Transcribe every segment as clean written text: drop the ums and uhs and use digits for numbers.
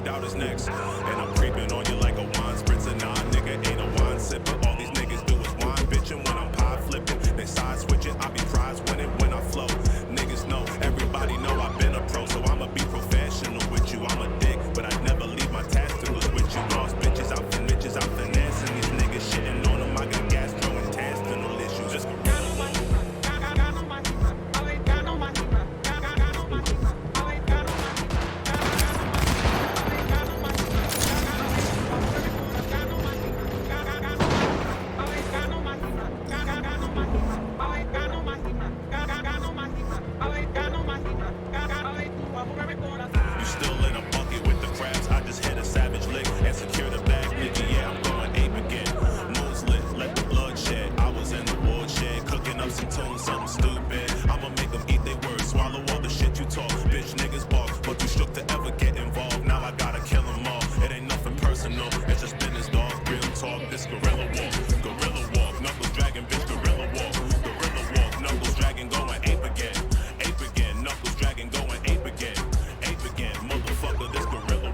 carved out his necks. And I'm creeping on you like a wine spritzer. Nah, nigga ain't a wine sipper. All these niggas do is wine bitching. When I'm pie flipping, they side switching. I be prize winning when I flow. Niggas know, everybody know I've been a pro, so I'ma be professional with you. I'm a dick, but I never leave my testicles with you. Lost bitches out for niches, I'm finessing these niggas, shitting on them. I got gastrointestinal issues. Just you still in a bucket with the crabs. I just hit a savage lick and secure the bag, nigga. Yeah, I'm going ape again. Nose lit, let the blood shed. I was in the woodshed, cooking up some tunes, something stupid. I'ma make them eat their words, swallow all the shit you talk. Bitch, niggas balk, but too shook to ever get involved. Now I gotta kill them all. It ain't nothing personal, it's just business, dog. Real talk, this gorilla walk, knuckles dragging, bitch, gorilla walk, knuckles dragging, going ape again, knuckles dragging, going ape again, motherfucker, this gorilla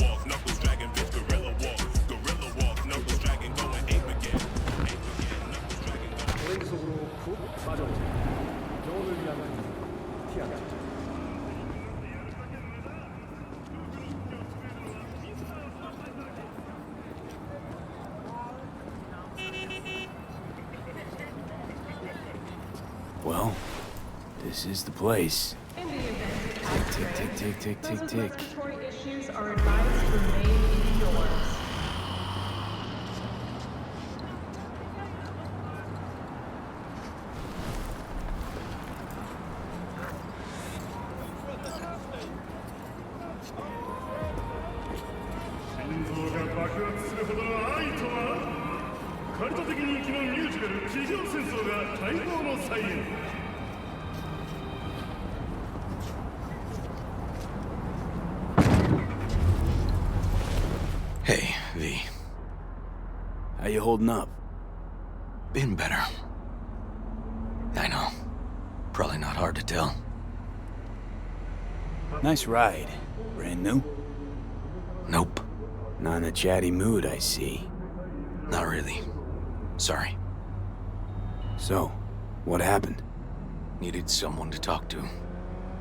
walk, knuckles dragging, bitch, gorilla walk, knuckles dragging, going ape again, knuckles dragging, Well, this is the place. In the event Tick, tick, tick, tick, those tick, with tick. respiratory issues are advised to remain indoors. Hey, V. How you holding up? Been better. I know. Probably not hard to tell. Nice ride. Brand new? Nope. Not in a chatty mood, I see. Not really. Sorry. So, what happened? Needed someone to talk to.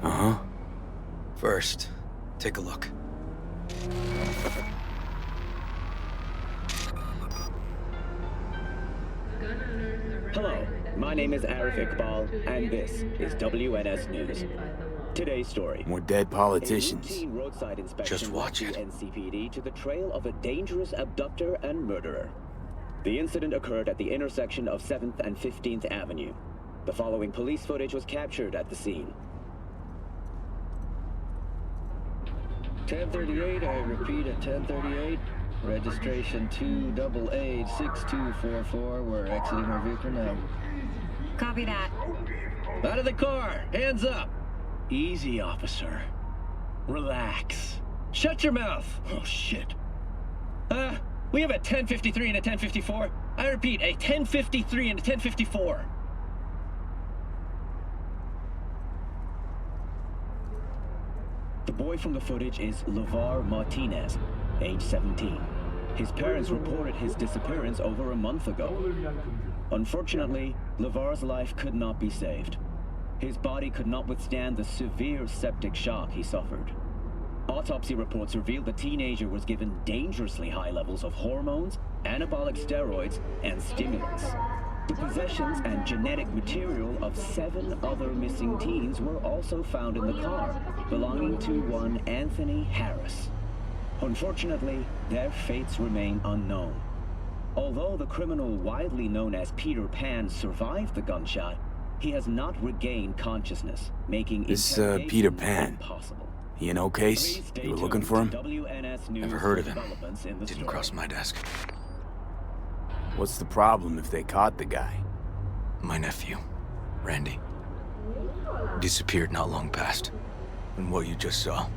Uh-huh. First, take a look. Hello, my name is Arif Iqbal, and this is WNS News. Today's story. More dead politicians. A routine roadside inspection Just watch led the it. NCPD to the trail of a dangerous abductor and murderer. The incident occurred at the intersection of 7th and 15th Avenue. The following police footage was captured at the scene. 1038, I repeat at 1038. Registration 2886244. We're exiting our vehicle now. Copy that. Out of the car! Hands up! Easy, officer. Relax. Shut your mouth! Oh, shit. We have a 1053 and a 1054. I repeat, a 1053 and a 1054. The boy from the footage is LeVar Martinez, age 17. His parents reported his disappearance over a month ago. Unfortunately, LeVar's life could not be saved. His body could not withstand the severe septic shock he suffered. Autopsy reports revealed the teenager was given dangerously high levels of hormones, anabolic steroids, and stimulants. The possessions and genetic material of 7 other missing teens were also found in the car, belonging to one Anthony Harris. Unfortunately, their fates remain unknown. Although the criminal widely known as Peter Pan survived the gunshot, he has not regained consciousness, making This, interrogation Peter Pan. impossible. He in case? Please stay You were tuned looking for him? to WNS News Never heard of him. developments in the Didn't story. cross my desk. What's the problem if they caught the guy? My nephew, Randy. Disappeared not long past. And what you just saw.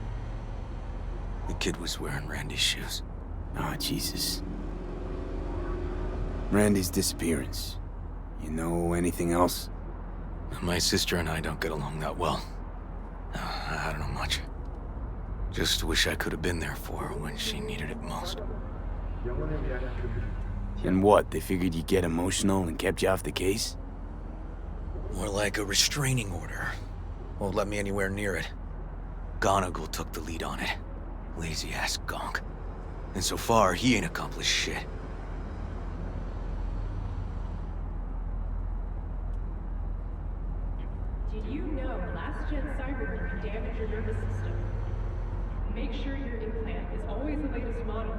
The kid was wearing Randy's shoes. Oh, Jesus. Randy's disappearance. You know anything else? My sister and I don't get along that well. I don't know much. Just wish I could have been there for her when she needed it most. And what, they figured you'd get emotional and kept you off the case? More like a restraining order. Won't let me anywhere near it. Gonagle took the lead on it. Lazy-ass gonk. And so far, he ain't accomplished shit. Did you know last-gen Cyberpunk can damage your nervous system? Make sure your implant is always the latest model.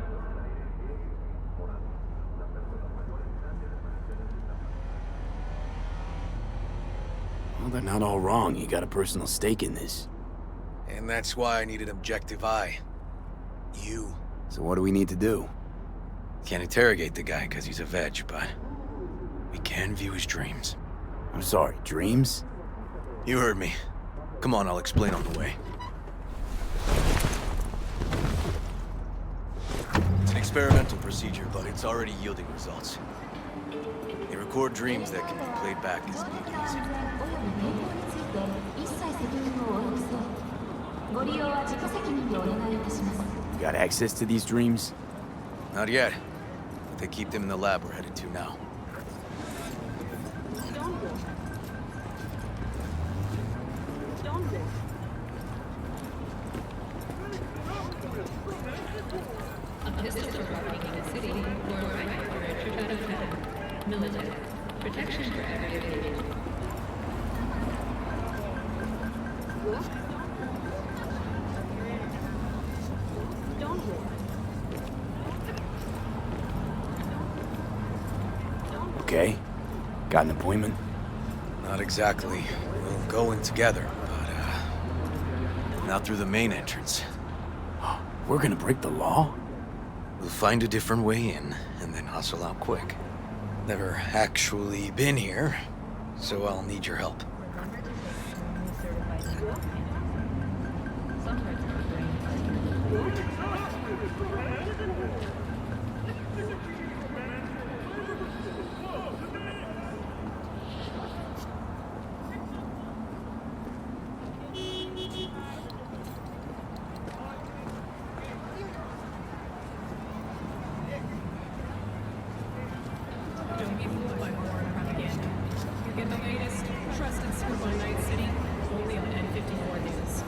Well, they're not all wrong. You got a personal stake in this. And that's why I need an objective eye. You. So what do we need to do? Can't interrogate the guy because he's a veg, but we can view his dreams. I'm sorry, dreams? You heard me. Come on, I'll explain on the way. It's an experimental procedure, but it's already yielding results. They record dreams that can be played back as BDs. You got access to these dreams? Not yet, but they keep them in the lab we're headed to now. Military. Protection for every Okay. Got an appointment? Not exactly. We'll go in together, but, not through the main entrance. We're gonna break the law? We'll find a different way in, and then hustle out quick. Never actually been here, so I'll need your help. Don't be fooled by foreign propaganda. You get the latest, trusted scoop on Night City, only on N54 News.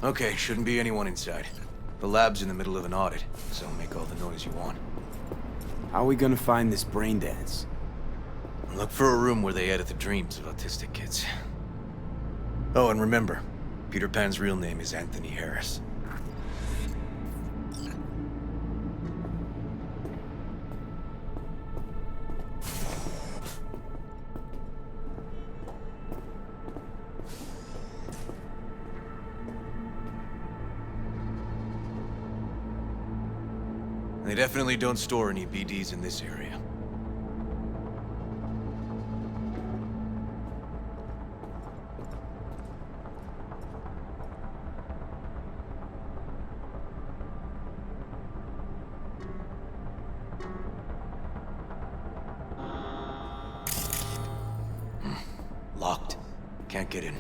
Okay, shouldn't be anyone inside. The lab's in the middle of an audit, so make all the noise you want. How are we gonna find this brain dance? Look for a room where they edit the dreams of autistic kids. Oh, and remember, Peter Pan's real name is Anthony Harris. They definitely don't store any BDs in this area. Locked. Can't get in.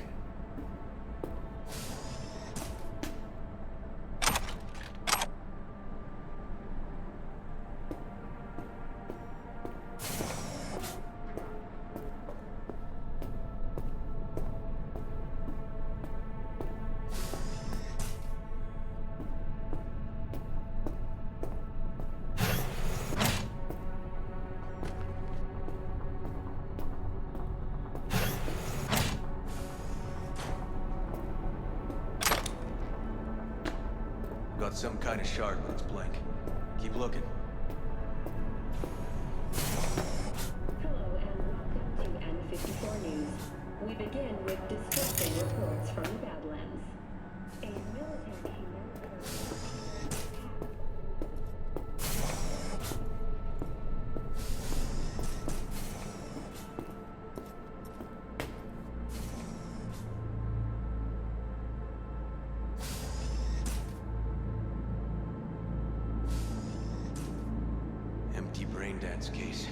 Got some kind of shard, but it's blank. Keep looking. Hello and welcome to N54 News. We've been begin with distressing reports from the Badlands. A military Empty brain dance case.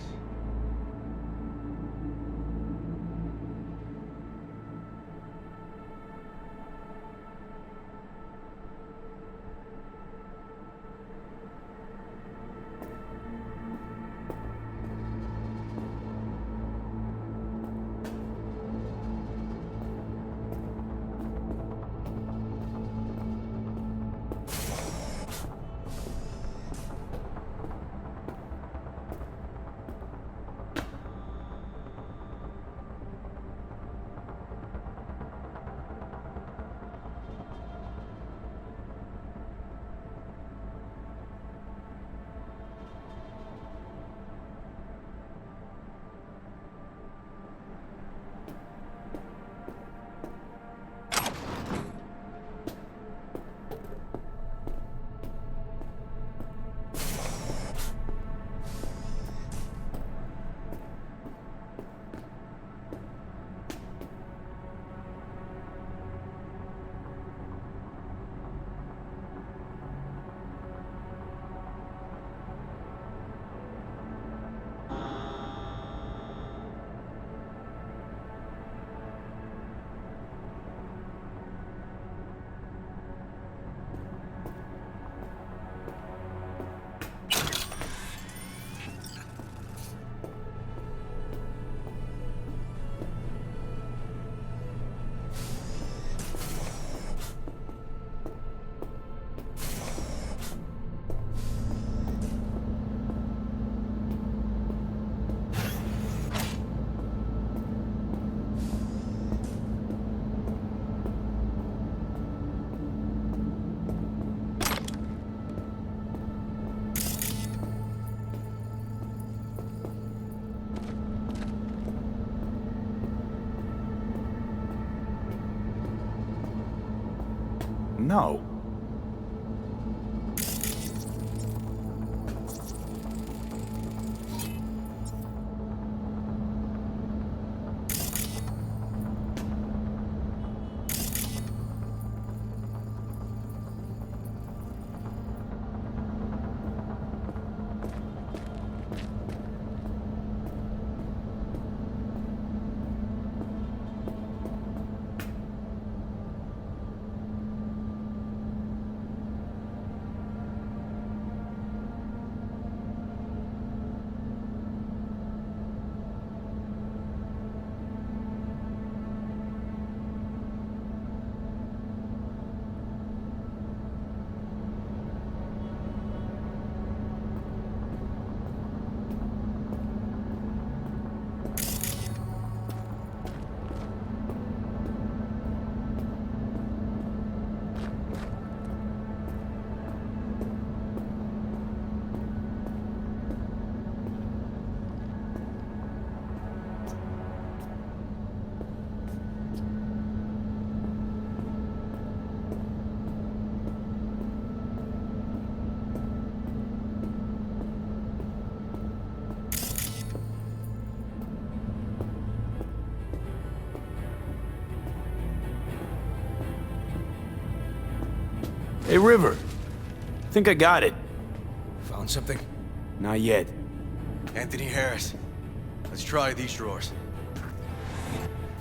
No. Hey, River. Think I got it. Found something? Not yet. Anthony Harris. Let's try these drawers.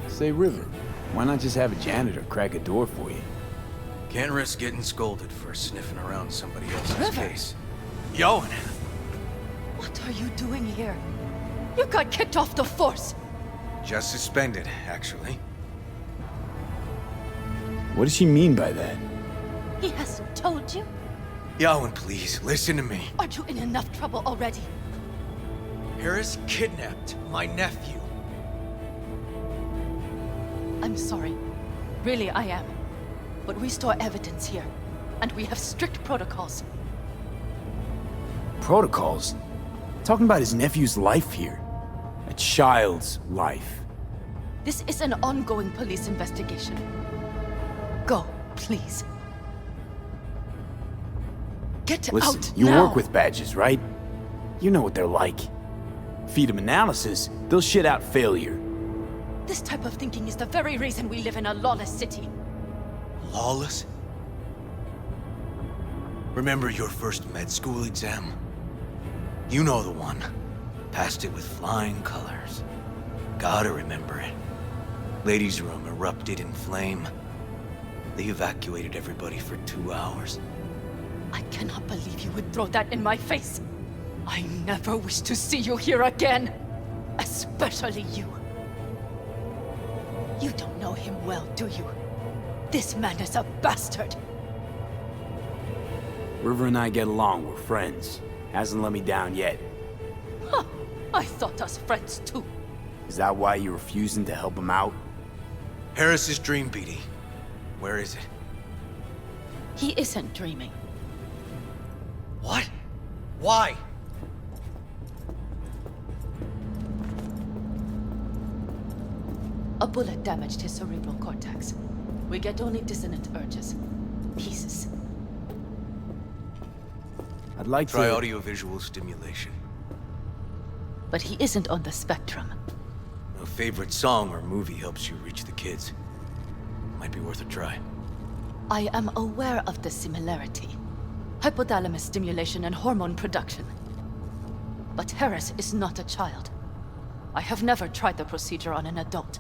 Say, River, why not just have a janitor crack a door for you? Can't risk getting scolded for sniffing around somebody else's River. case. Yowen! What are you doing here? You got kicked off the force. Just suspended, actually. What does she mean by that? He hasn't told you? Yowen, please, listen to me. Aren't you in enough trouble already? Harris kidnapped my nephew. I'm sorry. Really, I am. But we store evidence here, and we have strict protocols. Protocols? Talking about his nephew's life here. A child's life. This is an ongoing police investigation. Go, please. Get Listen, out you now. work with badges, right? You know what they're like. Feed them analysis, they'll shit out failure. This type of thinking is the very reason we live in a lawless city. Lawless? Remember your first med school exam? You know the one. Passed it with flying colors. Gotta remember it. Ladies' room erupted in flame. They evacuated everybody for 2 hours. I cannot believe you would throw that in my face. I never wish to see you here again. Especially you. You don't know him well, do you? This man is a bastard. River and I get along, we're friends. Hasn't let me down yet. Huh. I thought us friends too. Is that why you're refusing to help him out? Harris's dream, BD. Where is it? He isn't dreaming. What? Why? A bullet damaged his cerebral cortex. We get only dissonant urges. Pieces. I'd like Try to... audiovisual stimulation. But he isn't on the spectrum. A favorite song or movie helps you reach the kids. Might be worth a try. I am aware of the similarity. Hypothalamus stimulation and hormone production. But Harris is not a child. I have never tried the procedure on an adult.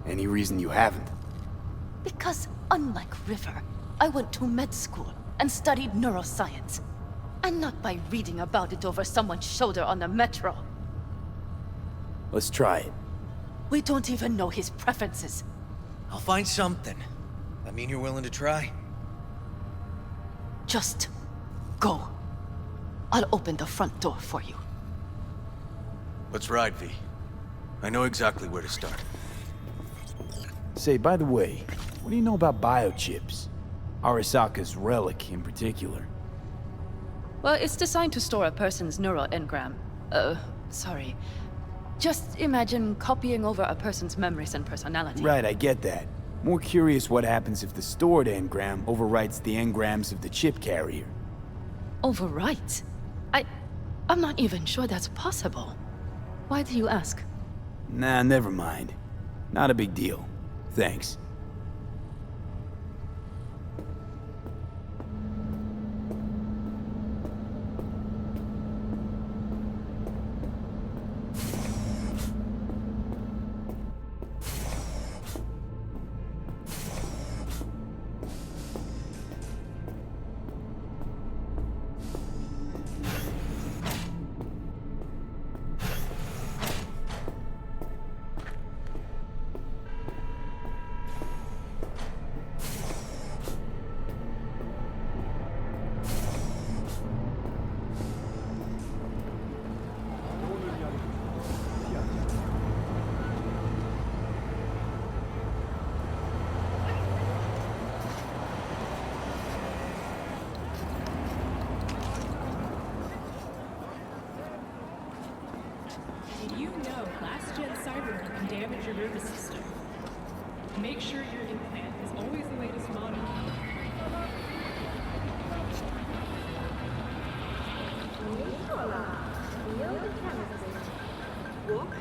Any reason you haven't? Because, unlike River, I went to med school and studied neuroscience. And not by reading about it over someone's shoulder on the metro. Let's try it. We don't even know his preferences. I'll find something. I mean you're willing to try? Just go. I'll open the front door for you. Let's ride, V. I know exactly where to start. Say, by the way, what do you know about biochips? Arasaka's relic in particular. Well, it's designed to store a person's neural engram. Sorry. Just imagine copying over a person's memories and personality. Right, I get that. More curious what happens if the stored engram overwrites the engrams of the chip carrier. Overwrite? I'm not even sure that's possible. Why do you ask? Nah, never mind. Not a big deal. Thanks. Did you know last-gen Cyberpunk can damage your nervous system? Make sure your implant is always the latest model. Walk.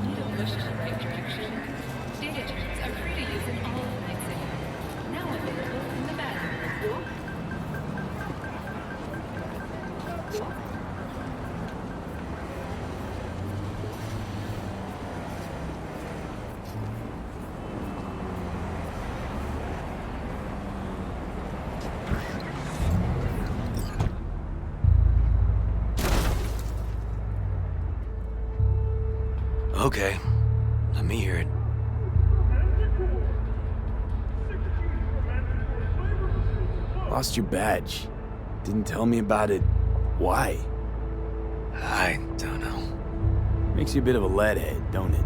Need a push to the right direction? Data turns are free to use in all of Night City. Now available in the bathroom. Okay. Let me hear it. Lost your badge. Didn't tell me about it. Why? I don't know. Makes you a bit of a leadhead, don't it?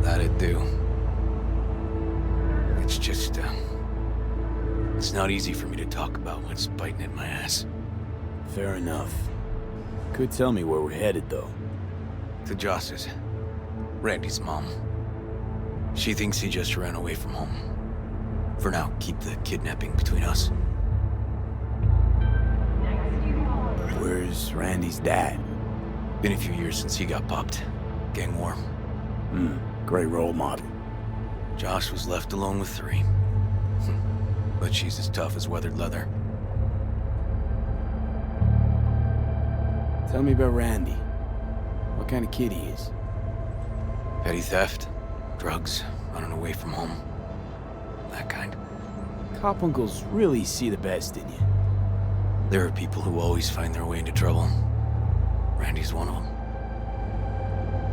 That it do. It's just, it's not easy for me to talk about what's biting at my ass. Fair enough. Could tell me where we're headed, though. To Joss's. Randy's mom. She thinks he just ran away from home. For now, keep the kidnapping between us. Where's Randy's dad? Been a few years since he got popped. Gang war. Great role model. Josh was left alone with 3. But she's as tough as weathered leather. Tell me about Randy. What kind of kid he is? Petty theft, drugs, running away from home. That kind. Cop uncles really see the best in you. There are people who always find their way into trouble. Randy's one of them.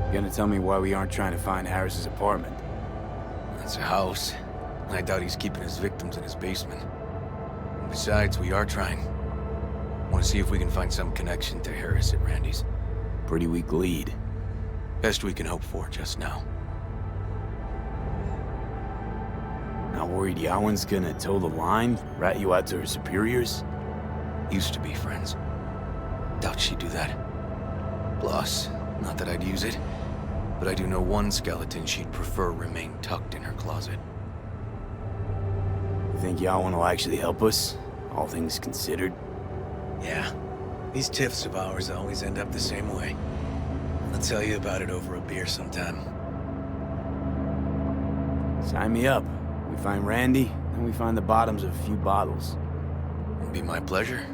You gonna tell me why we aren't trying to find Harris's apartment? That's a house. And I doubt he's keeping his victims in his basement. And besides, we are trying. Want to see if we can find some connection to Harris at Randy's. Pretty weak lead. Best we can hope for just now. Not worried Yawen's gonna toe the line? Rat you out to her superiors? Used to be friends. Doubt she'd do that. Plus, not that I'd use it, but I do know one skeleton she'd prefer remain tucked in her closet. You think Yawen will actually help us? All things considered? Yeah. These tiffs of ours always end up the same way. I'll tell you about it over a beer sometime. Sign me up. We find Randy, then we find the bottoms of a few bottles. It'll be my pleasure.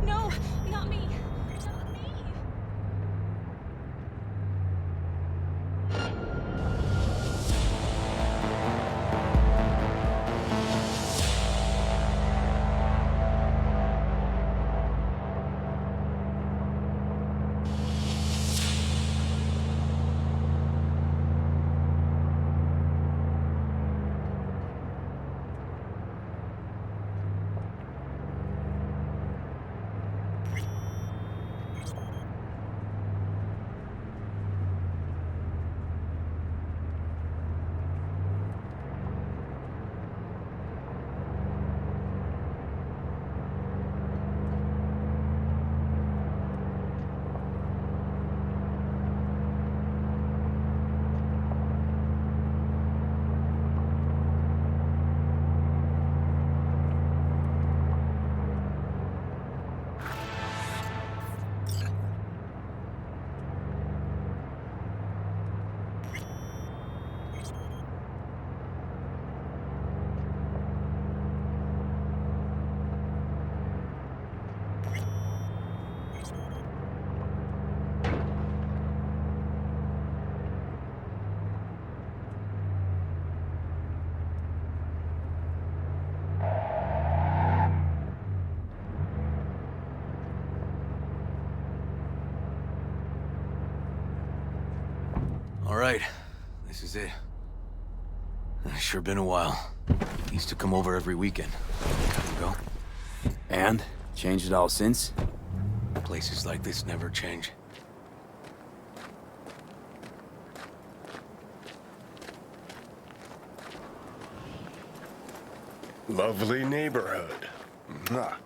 No, not me. Not me. All right, this is it. Sure been a while. Used to come over every weekend. Gotta go. And? Changed it all since? Places like this never change. Lovely neighborhood. Mwah.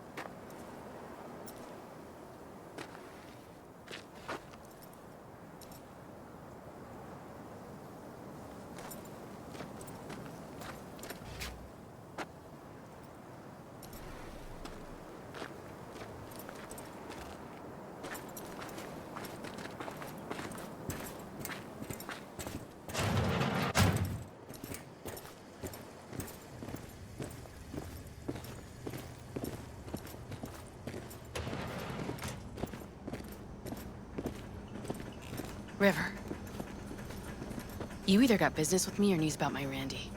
River. You either got business with me or news about my Randy.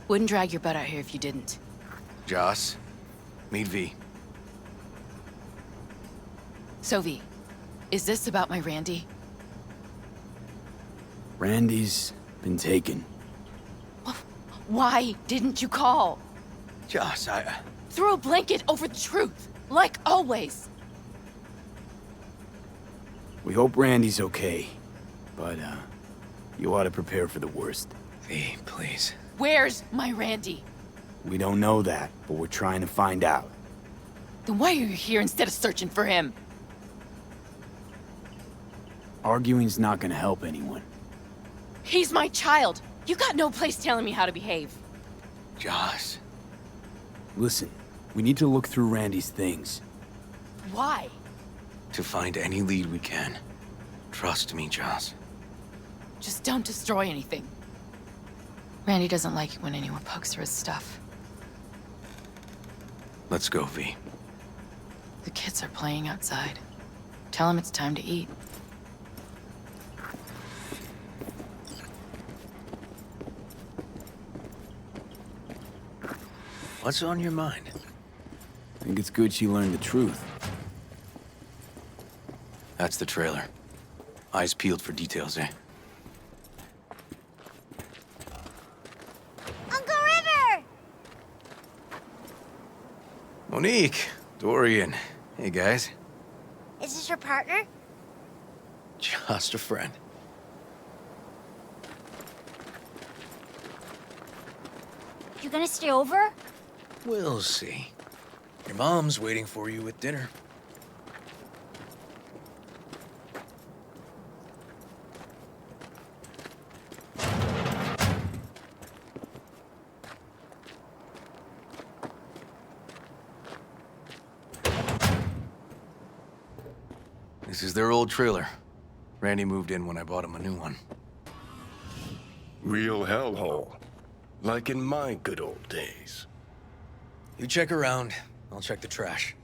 Wouldn't drag your butt out here if you didn't. Joss, meet V. So V, is this about my Randy? Randy's been taken. Why didn't you call? Joss, Throw a blanket over the truth, like always. We hope Randy's okay, but, you ought to prepare for the worst. V, please. Where's my Randy? We don't know that, but we're trying to find out. Then why are you here instead of searching for him? Arguing's not gonna help anyone. He's my child. You got no place telling me how to behave. Joss. Listen, we need to look through Randy's things. Why? To find any lead we can. Trust me, Joss. Just don't destroy anything. Randy doesn't like it when anyone pokes through his stuff. Let's go, V. The kids are playing outside. Tell them it's time to eat. What's on your mind? I think it's good she learned the truth. That's the trailer. Eyes peeled for details, eh? Uncle River! Monique, Dorian. Hey, guys. Is this your partner? Just a friend. You gonna stay over? We'll see. Your mom's waiting for you with dinner. This is their old trailer. Randy moved in when I bought him a new one. Real hellhole. Like in my good old days. You check around, I'll check the trash.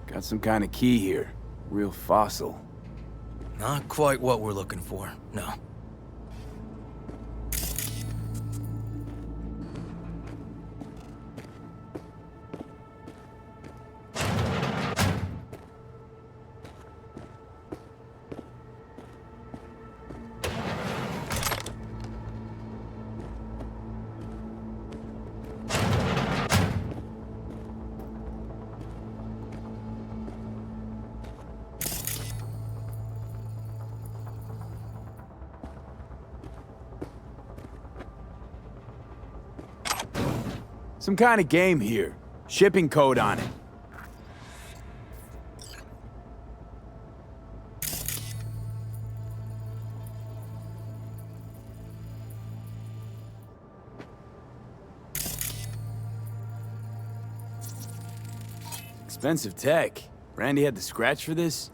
Got some kind of key here. Real fossil. Not quite what we're looking for, no. Some kind of game here. Shipping code on it. Expensive tech. Randy had to scratch for this?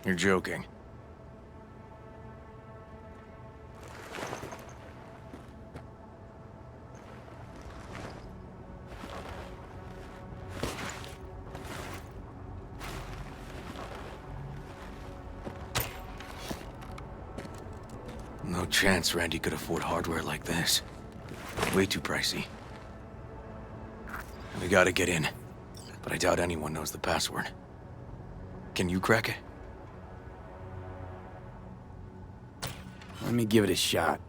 You're joking. No chance Randy could afford hardware like this. Way too pricey. We gotta get in, but I doubt anyone knows the password. Can you crack it? Let me give it a shot.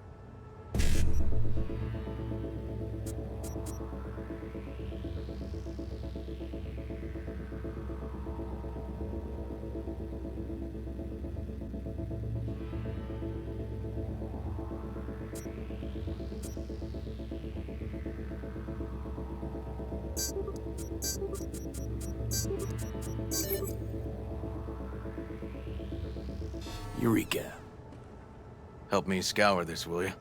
Eureka. Help me scour this, will you?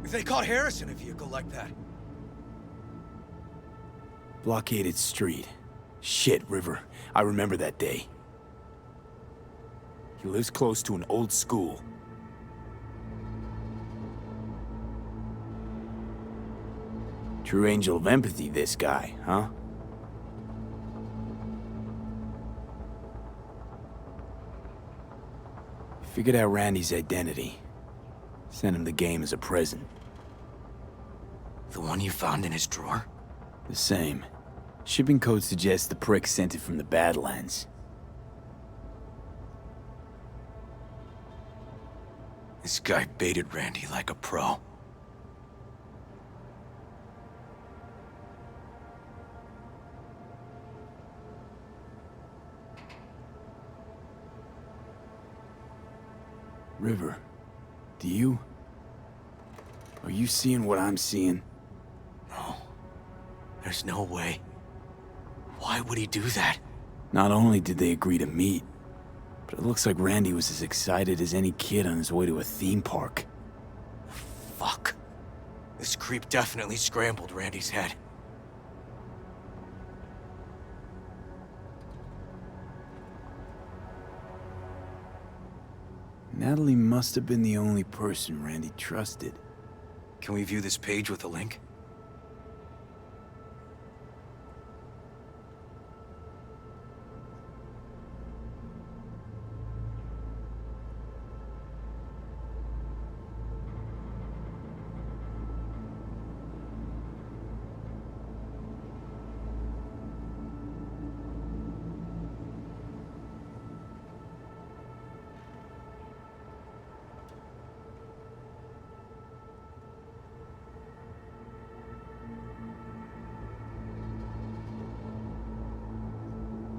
They caught Harris in a vehicle like that. Blockaded street. Shit, River. I remember that day. He lives close to an old school. True angel of empathy, this guy, huh? Figured out Randy's identity. Sent him the game as a present. The one you found in his drawer? The same. Shipping code suggests the prick sent it from the Badlands. This guy baited Randy like a pro. River, do you... Are you seeing what I'm seeing? No. There's no way. Why would he do that? Not only did they agree to meet, but it looks like Randy was as excited as any kid on his way to a theme park. Fuck. This creep definitely scrambled Randy's head. Natalie must have been the only person Randy trusted. Can we view this page with a link?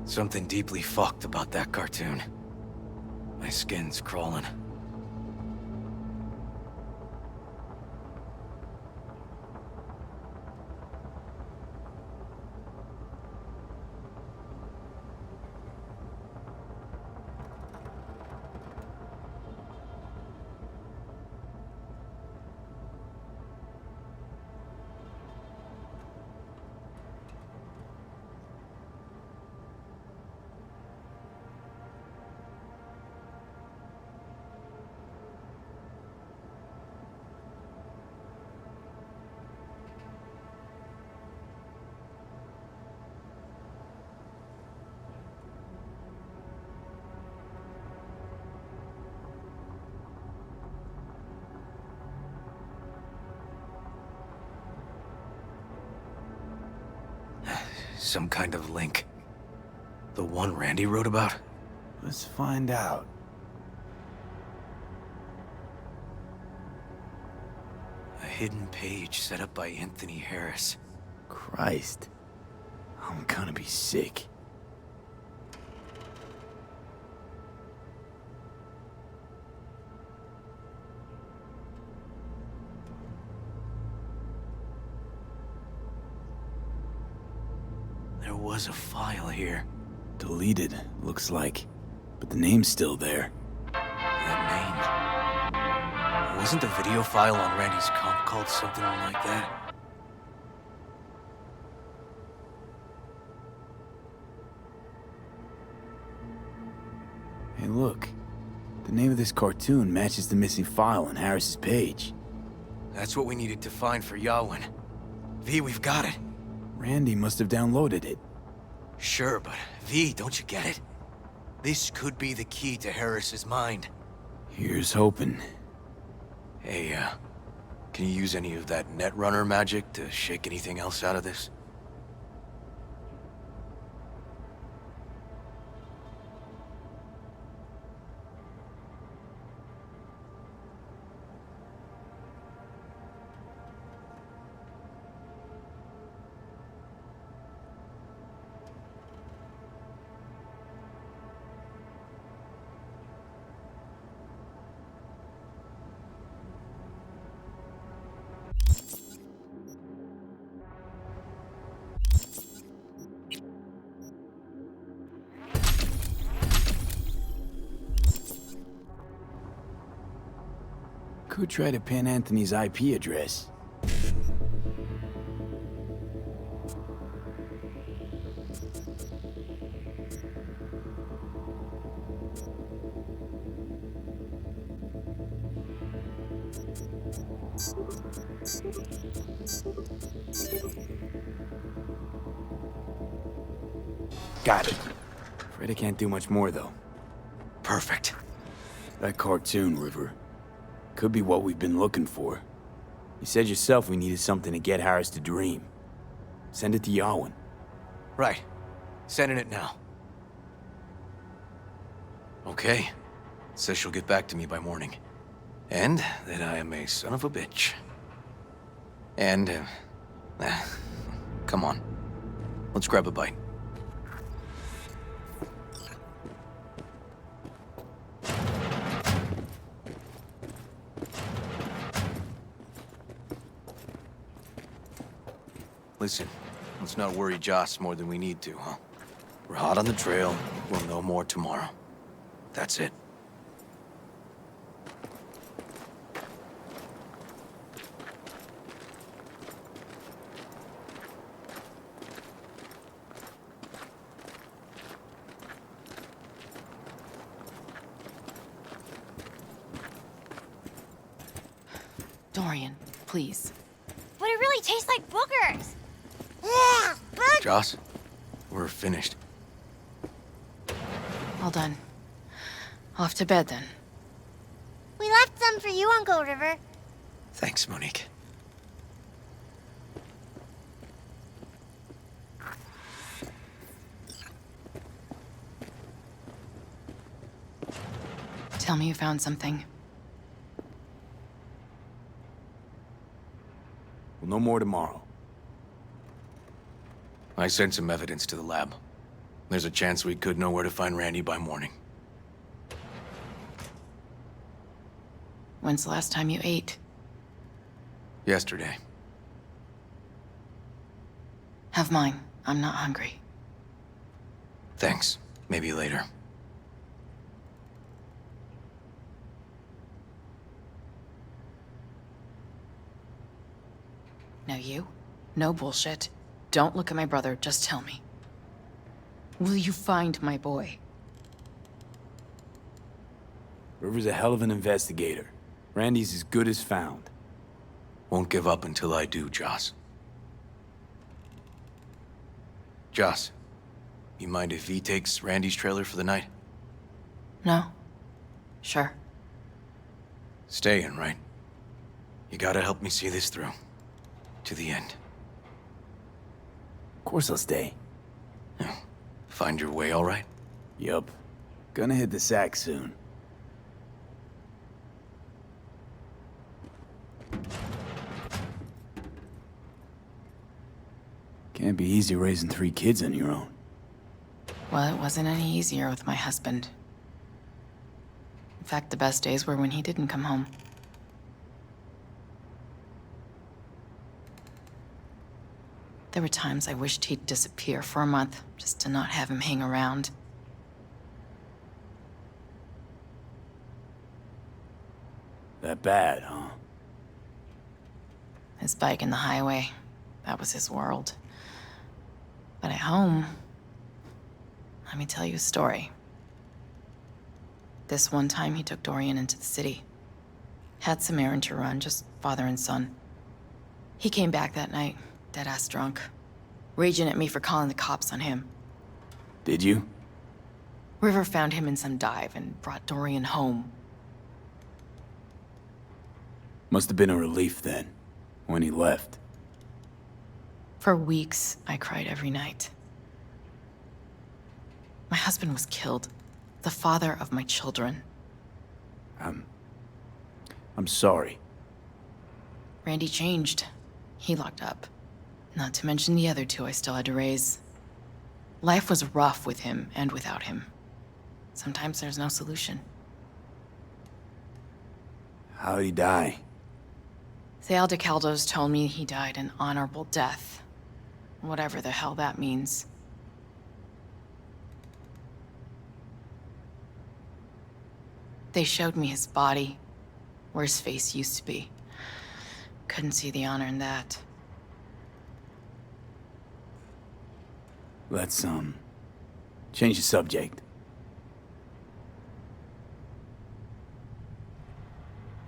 Something deeply fucked about that cartoon. My skin's crawling. Some kind of link. The one Randy wrote about? Let's find out. A hidden page set up by Anthony Harris. Christ. I'm gonna be sick. There was a file here. Deleted, looks like. But the name's still there. That name. Wasn't the video file on Randy's comp called something like that? Hey, look. The name of this cartoon matches the missing file on Harris's page. That's what we needed to find for Yawin. V, we've got it. Randy must have downloaded it. Sure, but V, don't you get it? This could be the key to Harris's mind. Here's hoping. Hey, can you use any of that Netrunner magic to shake anything else out of this? Could try to pin Anthony's IP address. Got it. Afraid I can't do much more, though. Perfect. That cartoon, River. Could be what we've been looking for. You said yourself we needed something to get Harris to dream. Send it to Yarwin. Right. Sending it now. Okay. Says she'll get back to me by morning. And that I am a son of a bitch. And, come on. Let's grab a bite. Listen, let's not worry Joss more than we need to, huh? We're hot on the trail. We'll know more tomorrow. That's it. Dorian, please. But it really tastes like boogers. Yeah, Joss, we're finished. All done. Off to bed, then. We left some for you, Uncle River. Thanks, Monique. Tell me you found something. We'll know more tomorrow. I sent some evidence to the lab. There's a chance we could know where to find Randy by morning. When's the last time you ate? Yesterday. Have mine. I'm not hungry. Thanks. Maybe later. Now you? No bullshit. Don't look at my brother, just tell me. Will you find my boy? River's a hell of an investigator. Randy's as good as found. Won't give up until I do, Joss. Joss, you mind if V takes Randy's trailer for the night? No? Sure. Staying, right? You gotta help me see this through. To the end. Of course I'll stay. Yeah. Find your way all right? Yup. Gonna hit the sack soon. Can't be easy raising 3 kids on your own. Well, it wasn't any easier with my husband. In fact, the best days were when he didn't come home. There were times I wished he'd disappear for a month, just to not have him hang around. That bad, huh? His bike in the highway, that was his world. But at home, let me tell you a story. This one time he took Dorian into the city. Had some errand to run, just father and son. He came back that night, dead-ass drunk, raging at me for calling the cops on him. Did you? River found him in some dive and brought Dorian home. Must have been a relief then, when he left. For weeks, I cried every night. My husband was killed, the father of my children. I'm sorry. Randy changed. He locked up. Not to mention the other 2 I still had to raise. Life was rough with him and without him. Sometimes there's no solution. How'd he die? The Aldecaldos told me he died an honorable death. Whatever the hell that means. They showed me his body. where his face used to be. Couldn't see the honor in that. Let's, change the subject.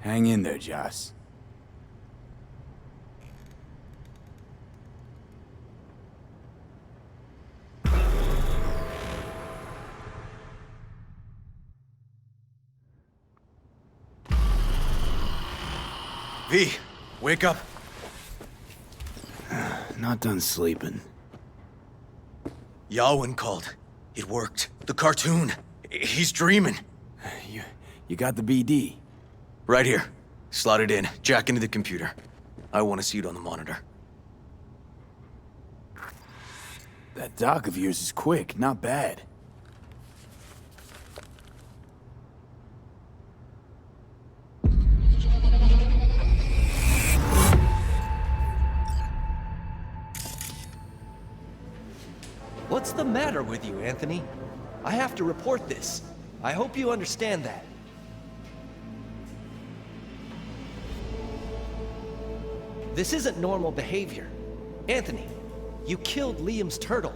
Hang in there, Joss. V, wake up. Not done sleeping. Yawin called. It worked. The cartoon. He's dreaming. You got the BD? Right here. Slot it in. Jack into the computer. I want to see it on the monitor. That doc of yours is quick, not bad. What's the matter with you, Anthony? I have to report this. I hope you understand that. This isn't normal behavior. Anthony, you killed Liam's turtle.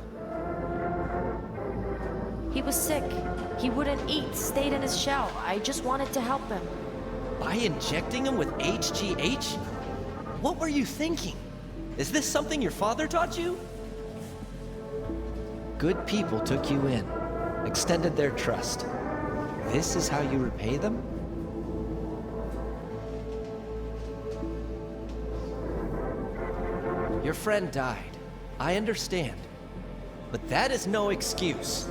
He was sick. He wouldn't eat, stayed in his shell. I just wanted to help him. By injecting him with HGH? What were you thinking? Is this something your father taught you? Good people took you in, extended their trust. This is how you repay them? Your friend died. I understand. But that is no excuse.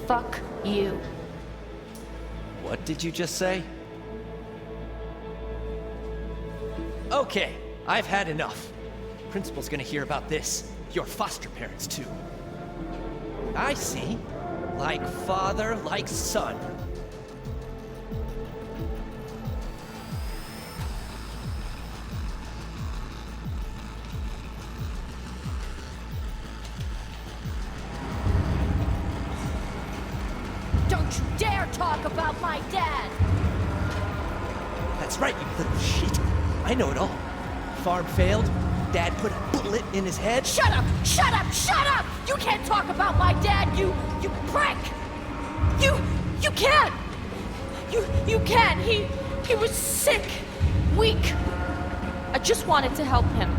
Fuck you. What did you just say? Okay, I've had enough. Principal's gonna hear about this. Your foster parents, too. I see. Like father, like son. Don't you dare talk about my dad! That's right, you little shit. I know it all. Farm failed. Dad put a bullet in his head. Shut up! Shut up! Shut up! You can't talk about my dad, you prick! You can't! You can't! He was sick, weak. I just wanted to help him.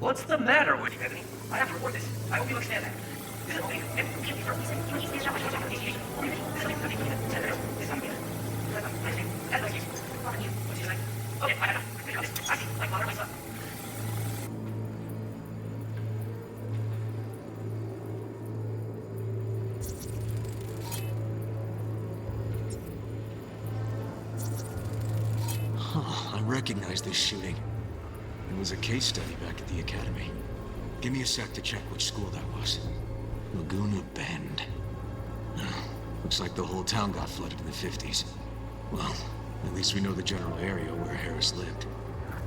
What's the matter with you, Anthony? I have to report this. I hope you understand that. I recognize this shooting. It was a case study back at the academy. Give me a sec to check which school that was. Laguna Bend. Looks like the whole town got flooded in the 50s. Well, at least we know the general area where Harris lived.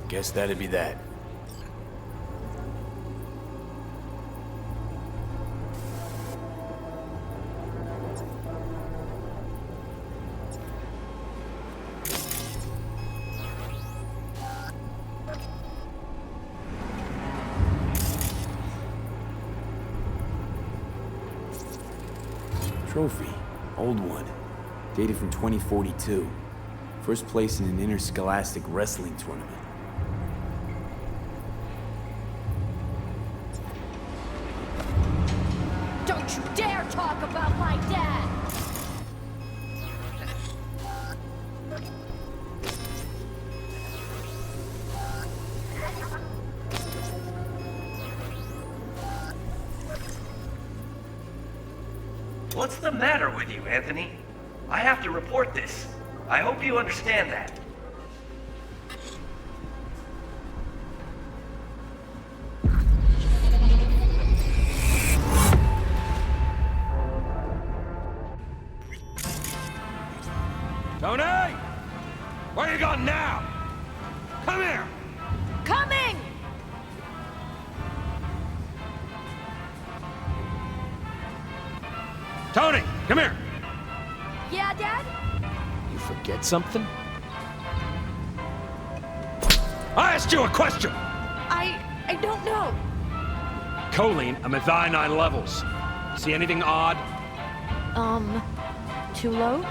Guess that'd be that. Trophy. Old one. Dated from 2042. First place in an interscholastic wrestling tournament. Don't you dare talk about my dad! What's the matter with you, Anthony? I have to report this. I hope you understand that. Tony! Where you going now? Come here! Coming! Tony, come here! Yeah, Dad? You forget something? I asked you a question! I don't know. Choline, I'm at thionine levels. See anything odd? Too low?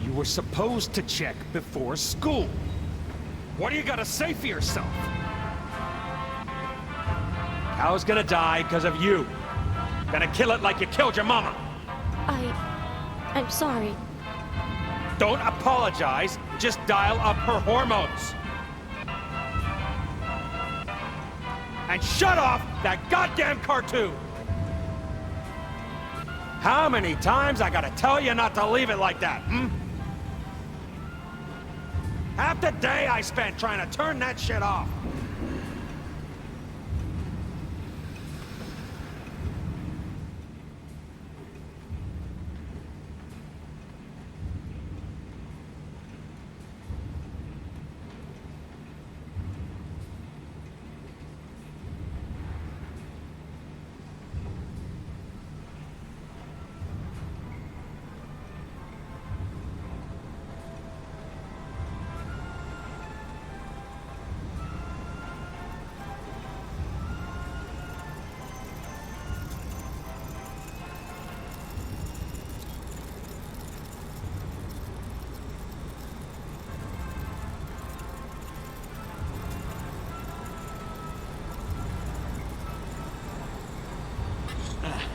You were supposed to check before school. What do you gotta say for yourself? Cal's gonna die because of you. Gonna kill it like you killed your mama. I'm sorry. Don't apologize, just dial up her hormones. And shut off that goddamn cartoon! How many times I gotta tell you not to leave it like that, hmm? Half the day I spent trying to turn that shit off.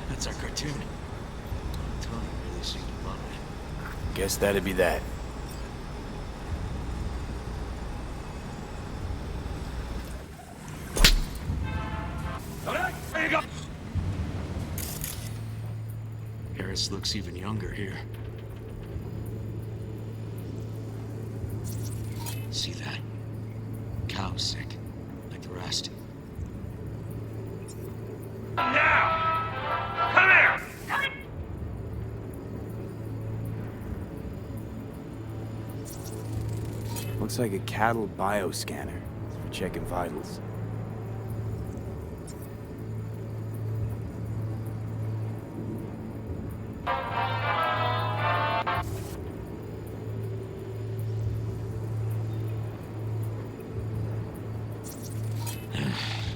That's our cartoon. Tony really seemed to love it. Guess that'd be that. There you go! Harris looks even younger here. See that? Cow's sick, like the rest. Now! Come here! Looks like a cattle bioscanner for checking vitals.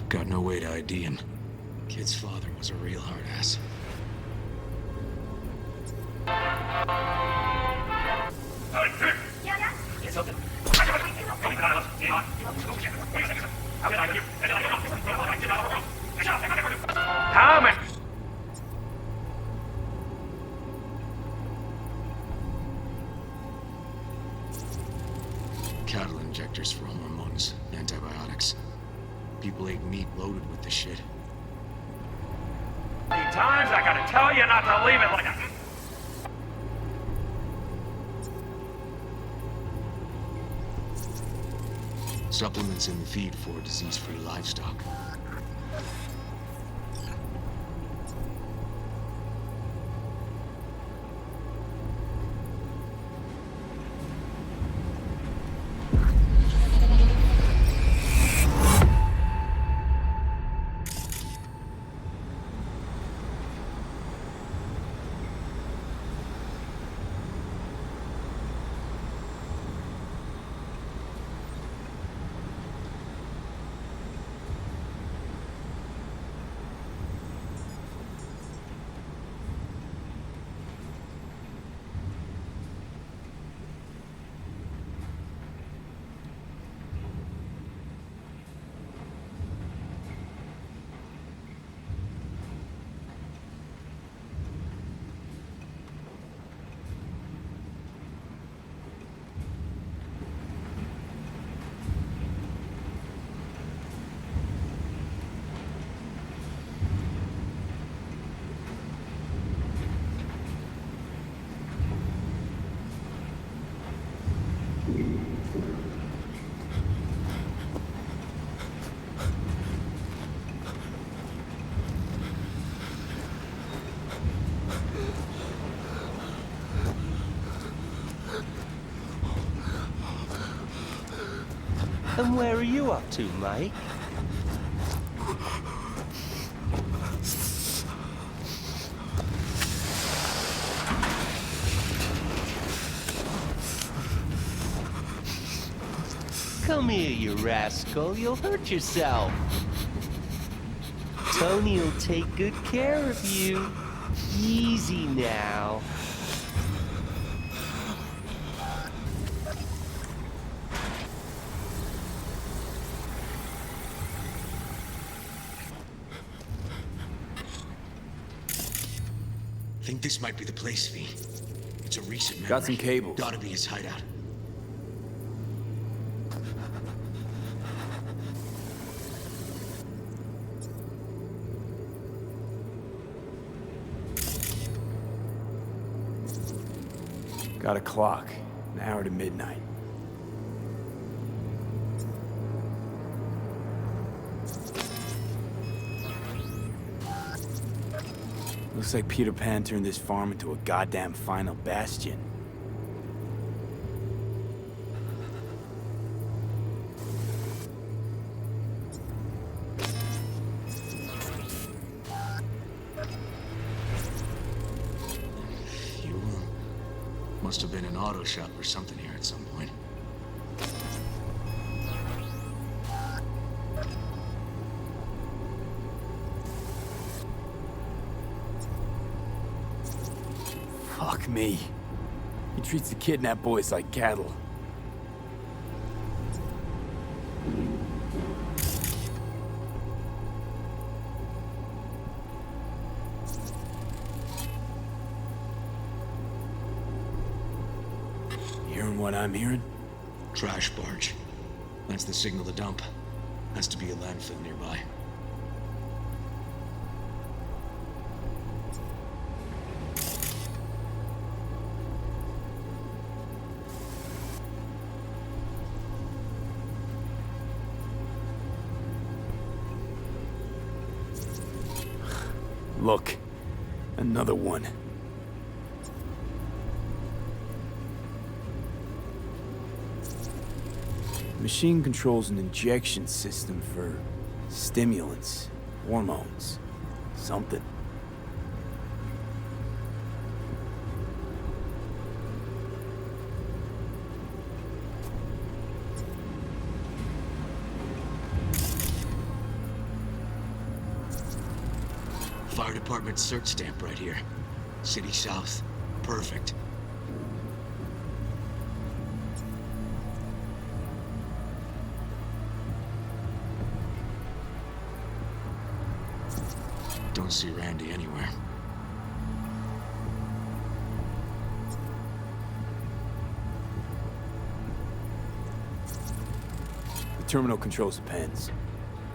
Got no way to ID him. Kid's father was a real hard ass. How many? Cattle injectors for hormones, antibiotics. People ate meat loaded with the shit. How many times I gotta tell you not to leave it like that? Supplements in the feed for disease-free livestock. And where are you up to, Mike? Come here, you rascal. You'll hurt yourself. Tony'll take good care of you. Easy now. Think this might be the place, V. It's a recent memory. Got some cables. Gotta be his hideout. Got a clock. An hour to midnight. Looks like Peter Pan turned this farm into a goddamn final bastion. Fuel. Must have been an auto shop or something here at some point. Fuck me. He treats the kidnapped boys like cattle. Hearing what I'm hearing? Trash barge. That's the signal to dump. Has to be a landfill nearby. Look, another one. The machine controls an injection system for stimulants, hormones, something. Fire department search stamp right here. City South. Perfect. Don't see Randy anywhere. The terminal controls the pens.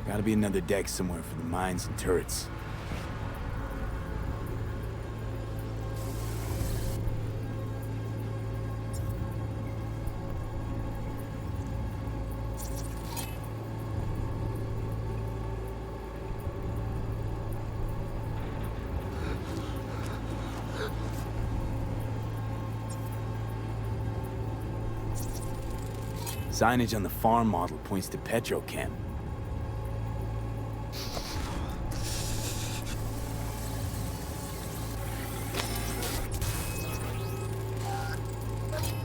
Gotta be another deck somewhere for the mines and turrets. Signage on the farm model points to Petrochem.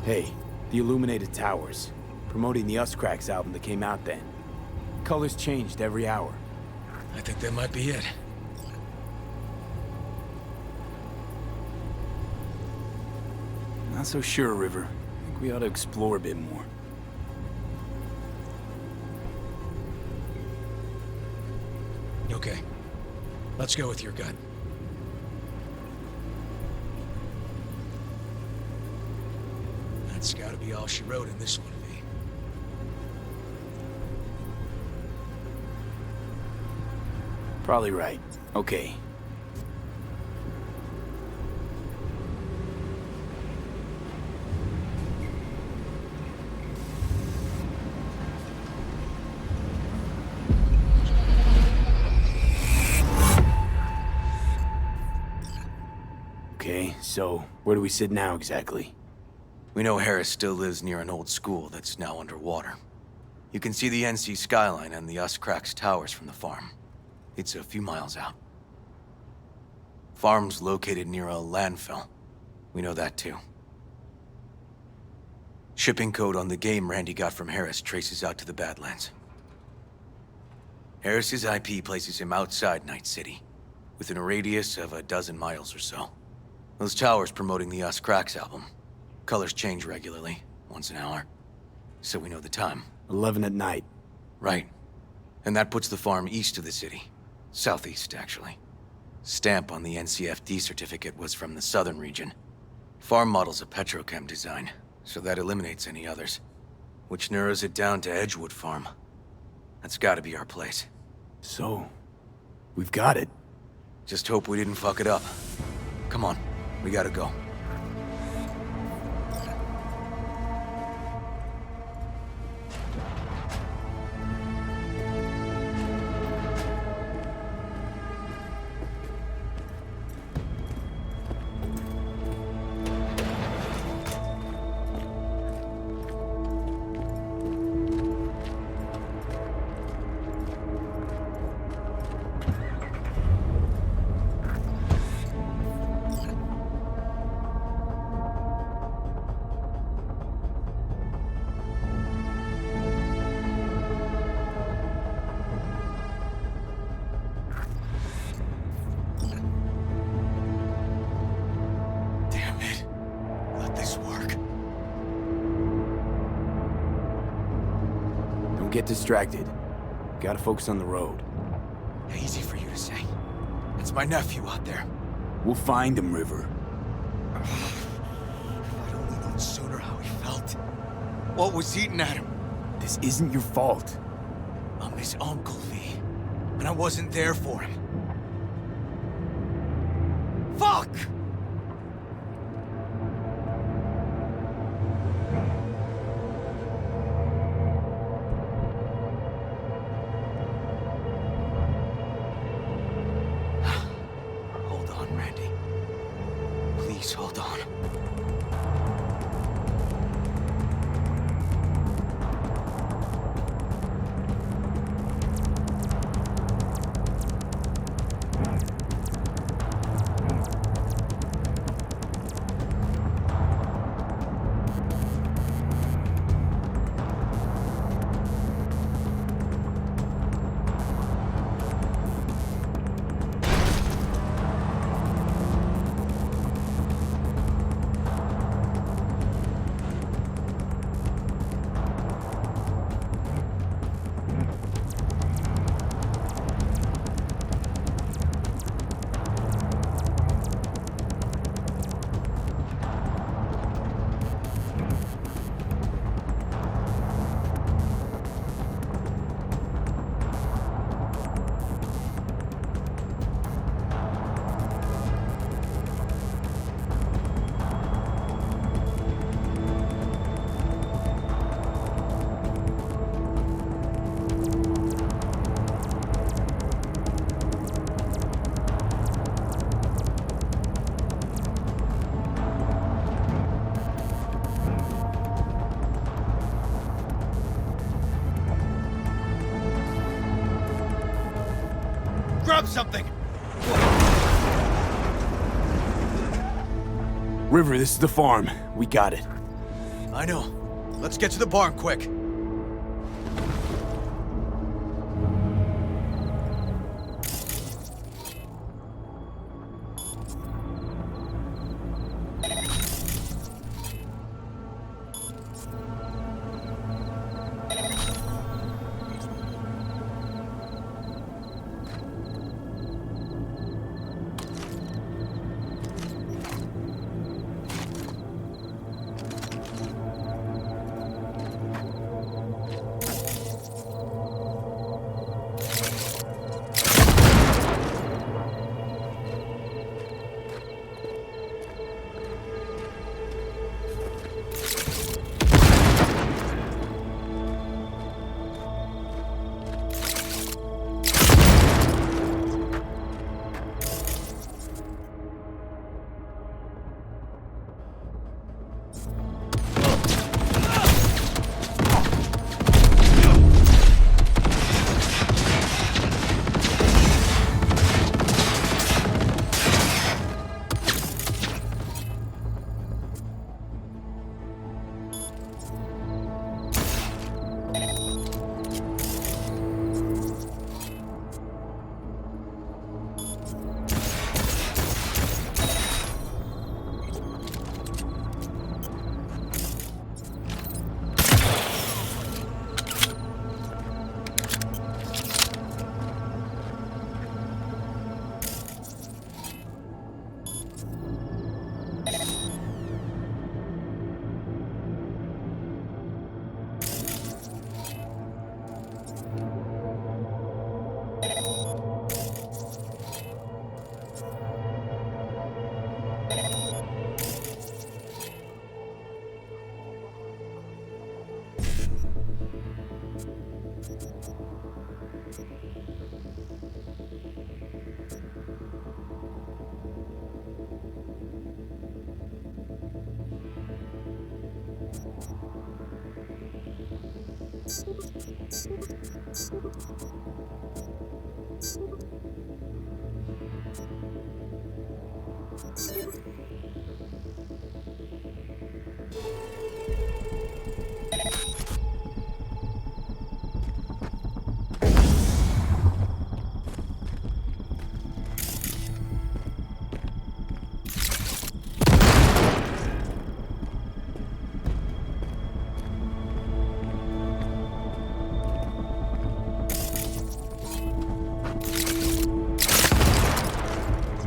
Hey, the illuminated towers. Promoting the Us Cracks album that came out then. Colors changed every hour. I think that might be it. Not so sure, River. I think we ought to explore a bit more. Okay. Let's go with your gut. That's gotta be all she wrote in this one, V. Probably right. Okay. Okay, so where do we sit now exactly? We know Harris still lives near an old school that's now underwater. You can see the NC skyline and the Uscrax towers from the farm. It's a few miles out. Farm's located near a landfill. We know that too. Shipping code on the game Randy got from Harris traces out to the Badlands. Harris's IP places him outside Night City, within a radius of a dozen miles or so. Those towers promoting the Uscrax album. Colors change regularly, once an hour. So we know the time. 11 at night. Right. And that puts the farm east of the city. Southeast, actually. Stamp on the NCFD certificate was from the southern region. Farm model's a petrochem design, so that eliminates any others. Which narrows it down to Edgewood Farm. That's gotta be our place. So, we've got it. Just hope we didn't fuck it up. Come on, we gotta go. Get distracted. Gotta focus on the road. Easy for you to say. It's my nephew out there. We'll find him, River. If I'd only known sooner how he felt. What was eating at him? This isn't your fault. I'm his uncle, V. And I wasn't there for him. Fuck! Hold on. Grab something! River, this is the farm. We got it. I know. Let's get to the barn quick.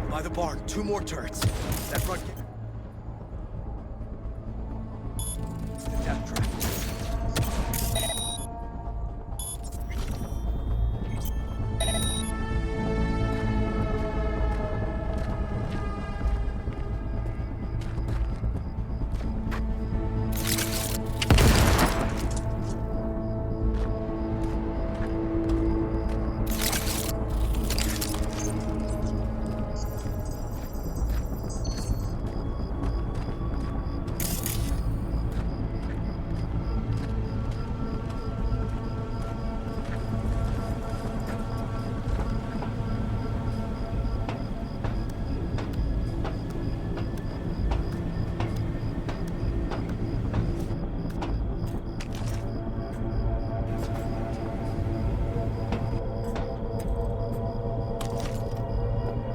By the barn, 2 more turrets. That front gate. The death trap.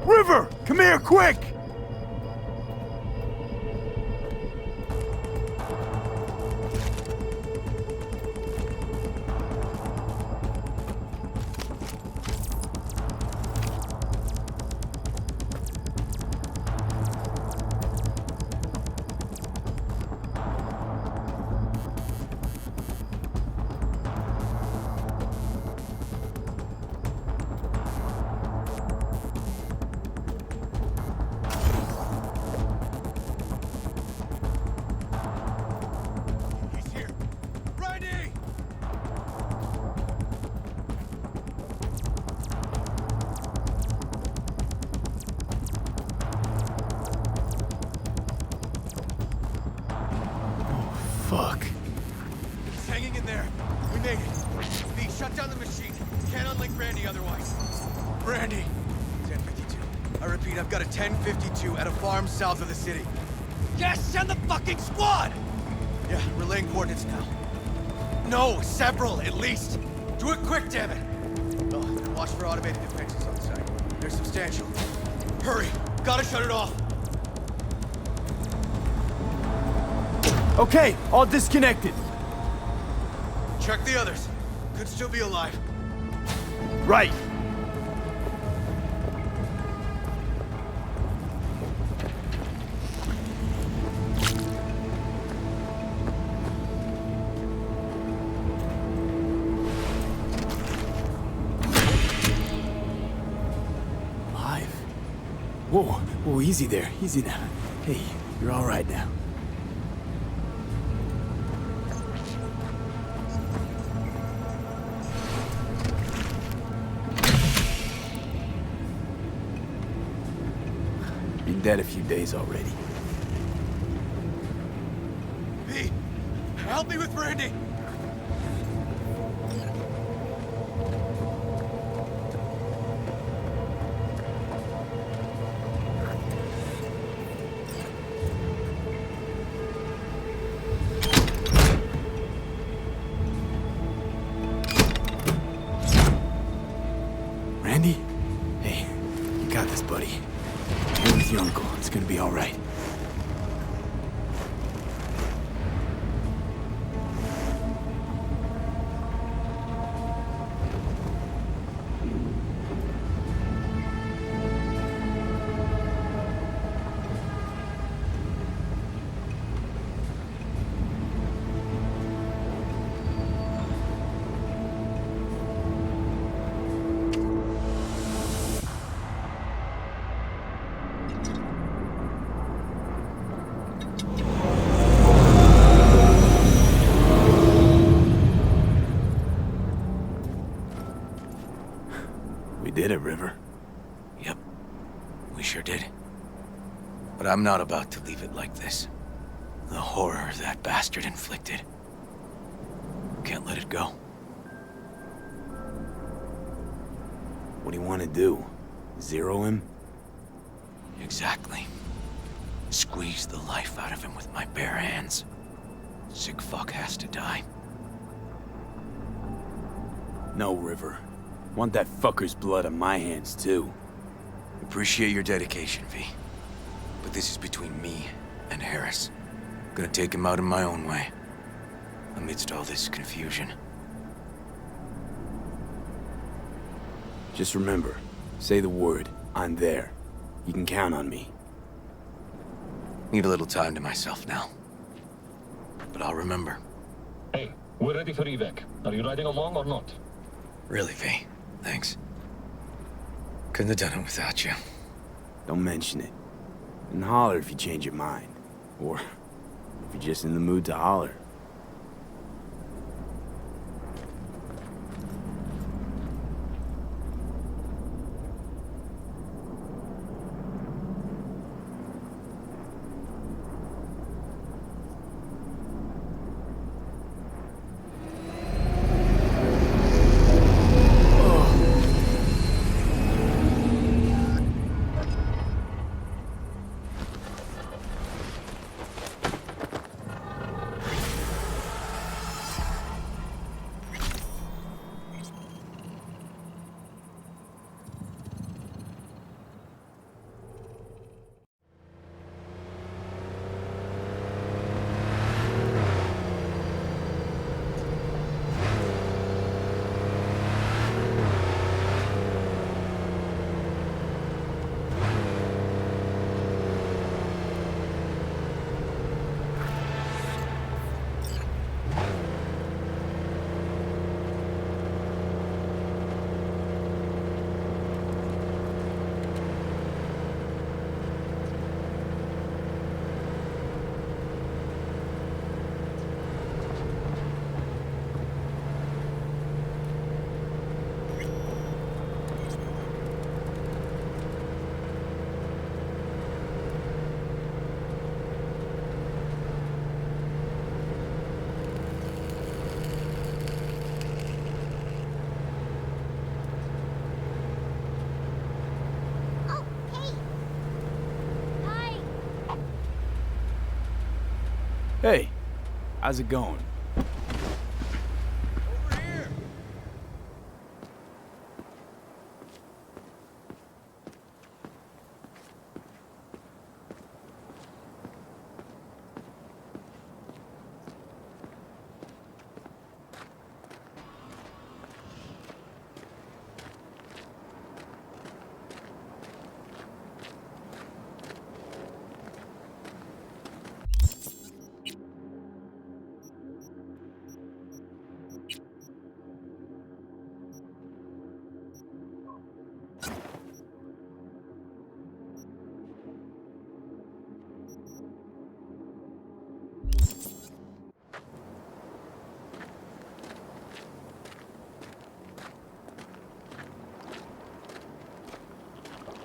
River! Come here, quick! Fuck. He's hanging in there. We made it. V, shut down the machine. Can't unlink Randy otherwise. Randy! 1052. I repeat, I've got a 1052 at a farm south of the city. Yes, send the fucking squad! Yeah, relaying coordinates now. No, several, at least. Do it quick, damn it! Oh, and watch for automated defenses on site. They're substantial. Hurry! Gotta shut it off! Okay, all disconnected. Check the others. Could still be alive. Right. Alive? Whoa, easy there. Easy now. Hey, you're all right now. Been dead a few days already. V, help me with Randy! Randy? Hey, you got this, buddy. You're with your uncle. It's gonna be all right. We did it, River. Yep, we sure did. But I'm not about to leave it like this. The horror that bastard inflicted. Can't let it go. What do you want to do? Zero him? Exactly. Squeeze the life out of him with my bare hands. Sick fuck has to die. No, River. Want that fucker's blood on my hands, too. Appreciate your dedication, V. But this is between me and Harris. Gonna take him out in my own way. Amidst all this confusion. Just remember, say the word. I'm there. You can count on me. Need a little time to myself now. But I'll remember. Hey, we're ready for evac. Are you riding along or not? Really, V. Thanks. Couldn't have done it without you. Don't mention it. And holler if you change your mind. Or if you're just in the mood to holler. Hey, how's it going?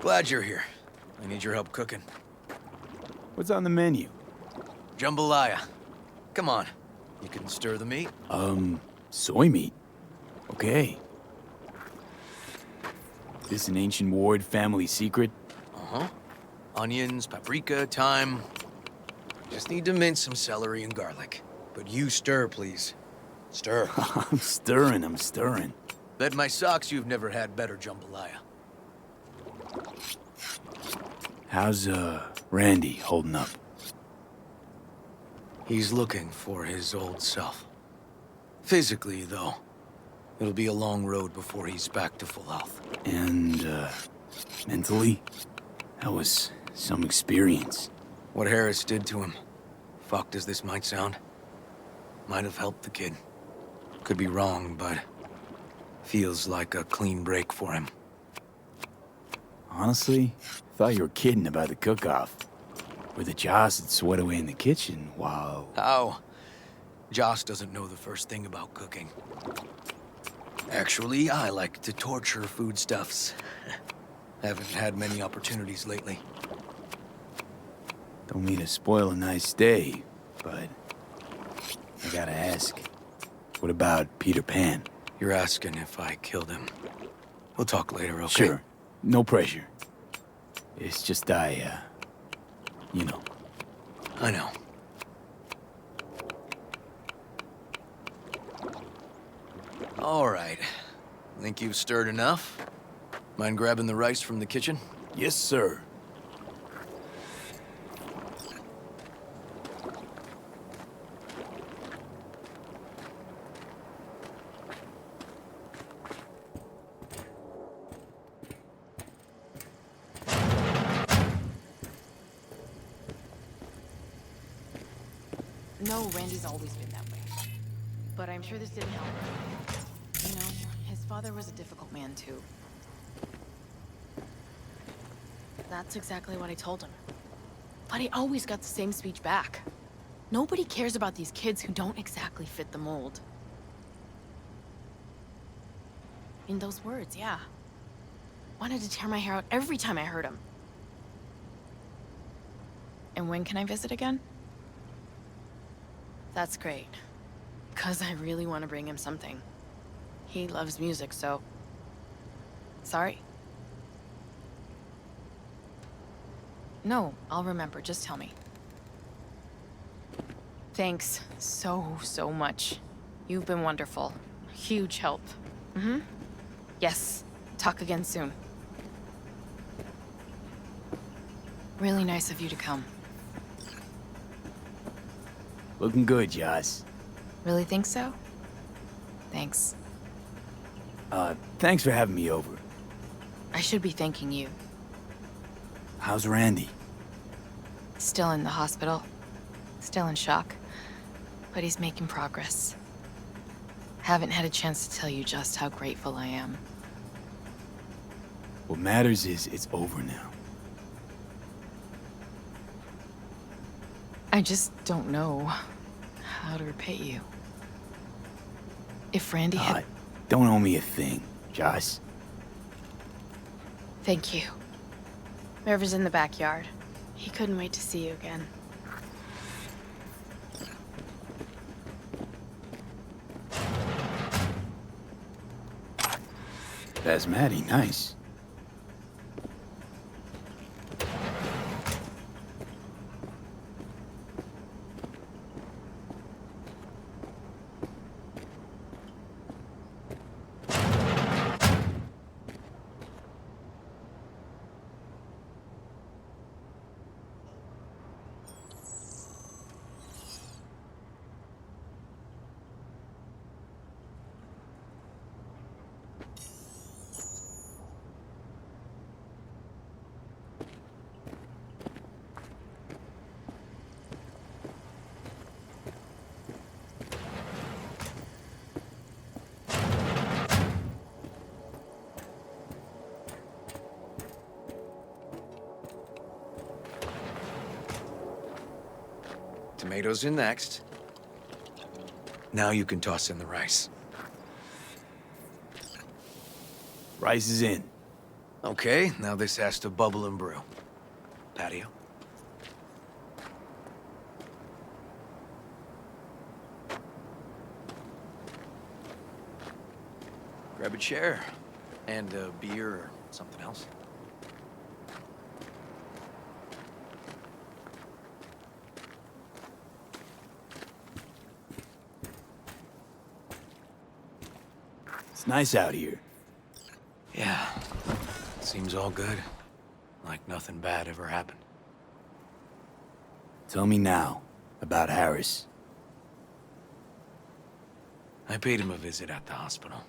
Glad you're here. I need your help cooking. What's on the menu? Jambalaya. Come on. You can stir the meat? Soy meat. Okay. This an ancient Ward family secret? Uh-huh. Onions, paprika, thyme. Just need to mince some celery and garlic. But you stir, please. Stir. I'm stirring. Bet my socks you've never had better jambalaya. How's, Randy holding up? He's looking for his old self. Physically, though. It'll be a long road before he's back to full health. And, mentally? That was some experience. What Harris did to him, fucked as this might sound, might have helped the kid. Could be wrong, but feels like a clean break for him. Honestly, thought you were kidding about the cook-off. Where the Joss would sweat away in the kitchen while... How? Joss doesn't know the first thing about cooking. Actually, I like to torture foodstuffs. Haven't had many opportunities lately. Don't mean to spoil a nice day, but I gotta ask. What about Peter Pan? You're asking if I killed him. We'll talk later, okay? Sure. No pressure. It's just you know. I know. All right. Think you've stirred enough? Mind grabbing the rice from the kitchen? Yes, sir. No, Randy's always been that way. But I'm sure this didn't help. You know, his father was a difficult man, too. That's exactly what I told him. But he always got the same speech back. Nobody cares about these kids who don't exactly fit the mold. In those words, yeah. Wanted to tear my hair out every time I heard him. And when can I visit again? That's great. 'Cause I really want to bring him something. He loves music, so... Sorry. No, I'll remember. Just tell me. Thanks so much. You've been wonderful. Huge help. Mm-hmm. Yes. Talk again soon. Really nice of you to come. Looking good, Joss. Really think so? Thanks. Thanks for having me over. I should be thanking you. How's Randy? Still in the hospital. Still in shock. But he's making progress. Haven't had a chance to tell you just how grateful I am. What matters is it's over now. I just don't know how to repay you. If Randy had... Don't owe me a thing, Joss. Thank you. Merv in the backyard. He couldn't wait to see you again. That's Maddie, nice. Tomatoes in next. Now you can toss in the rice. Rice is in. Okay, now this has to bubble and brew. Patio. Grab a chair. And a beer or something else. It's nice out here. Yeah. Seems all good. Like nothing bad ever happened. Tell me now about Harris. I paid him a visit at the hospital.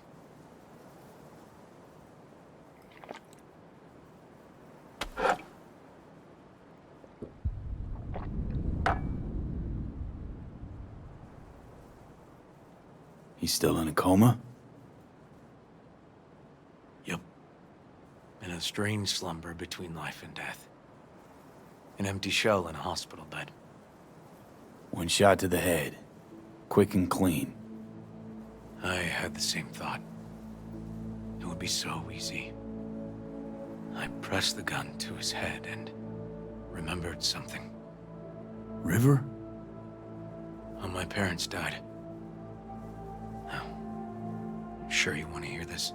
He's still in a coma? Yep. In a strange slumber between life and death. An empty shell in a hospital bed. One shot to the head. Quick and clean. I had the same thought. be so easy. I pressed the gun to his head and remembered something. River? How my parents died. Now, sure you want to hear this?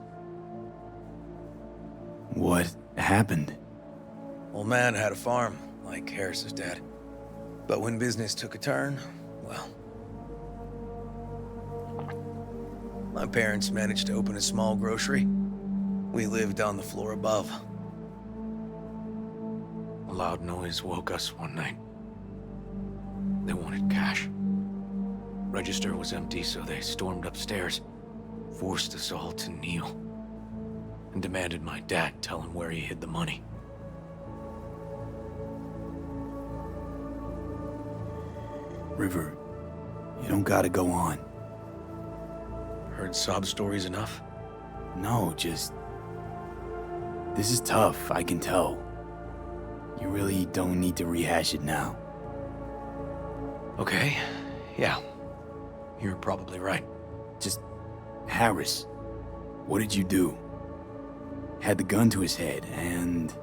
What happened? Old man had a farm, like Harris's dad. But when business took a turn, well... my parents managed to open a small grocery. We lived on the floor above. A loud noise woke us one night. They wanted cash. Register was empty, so they stormed upstairs, forced us all to kneel, and demanded my dad tell him where he hid the money. River, you don't gotta go on. Heard sob stories enough? No, just... This is tough, I can tell. You really don't need to rehash it now. Okay, yeah. You're probably right. Just... Harris, what did you do? Had the gun to his head, and...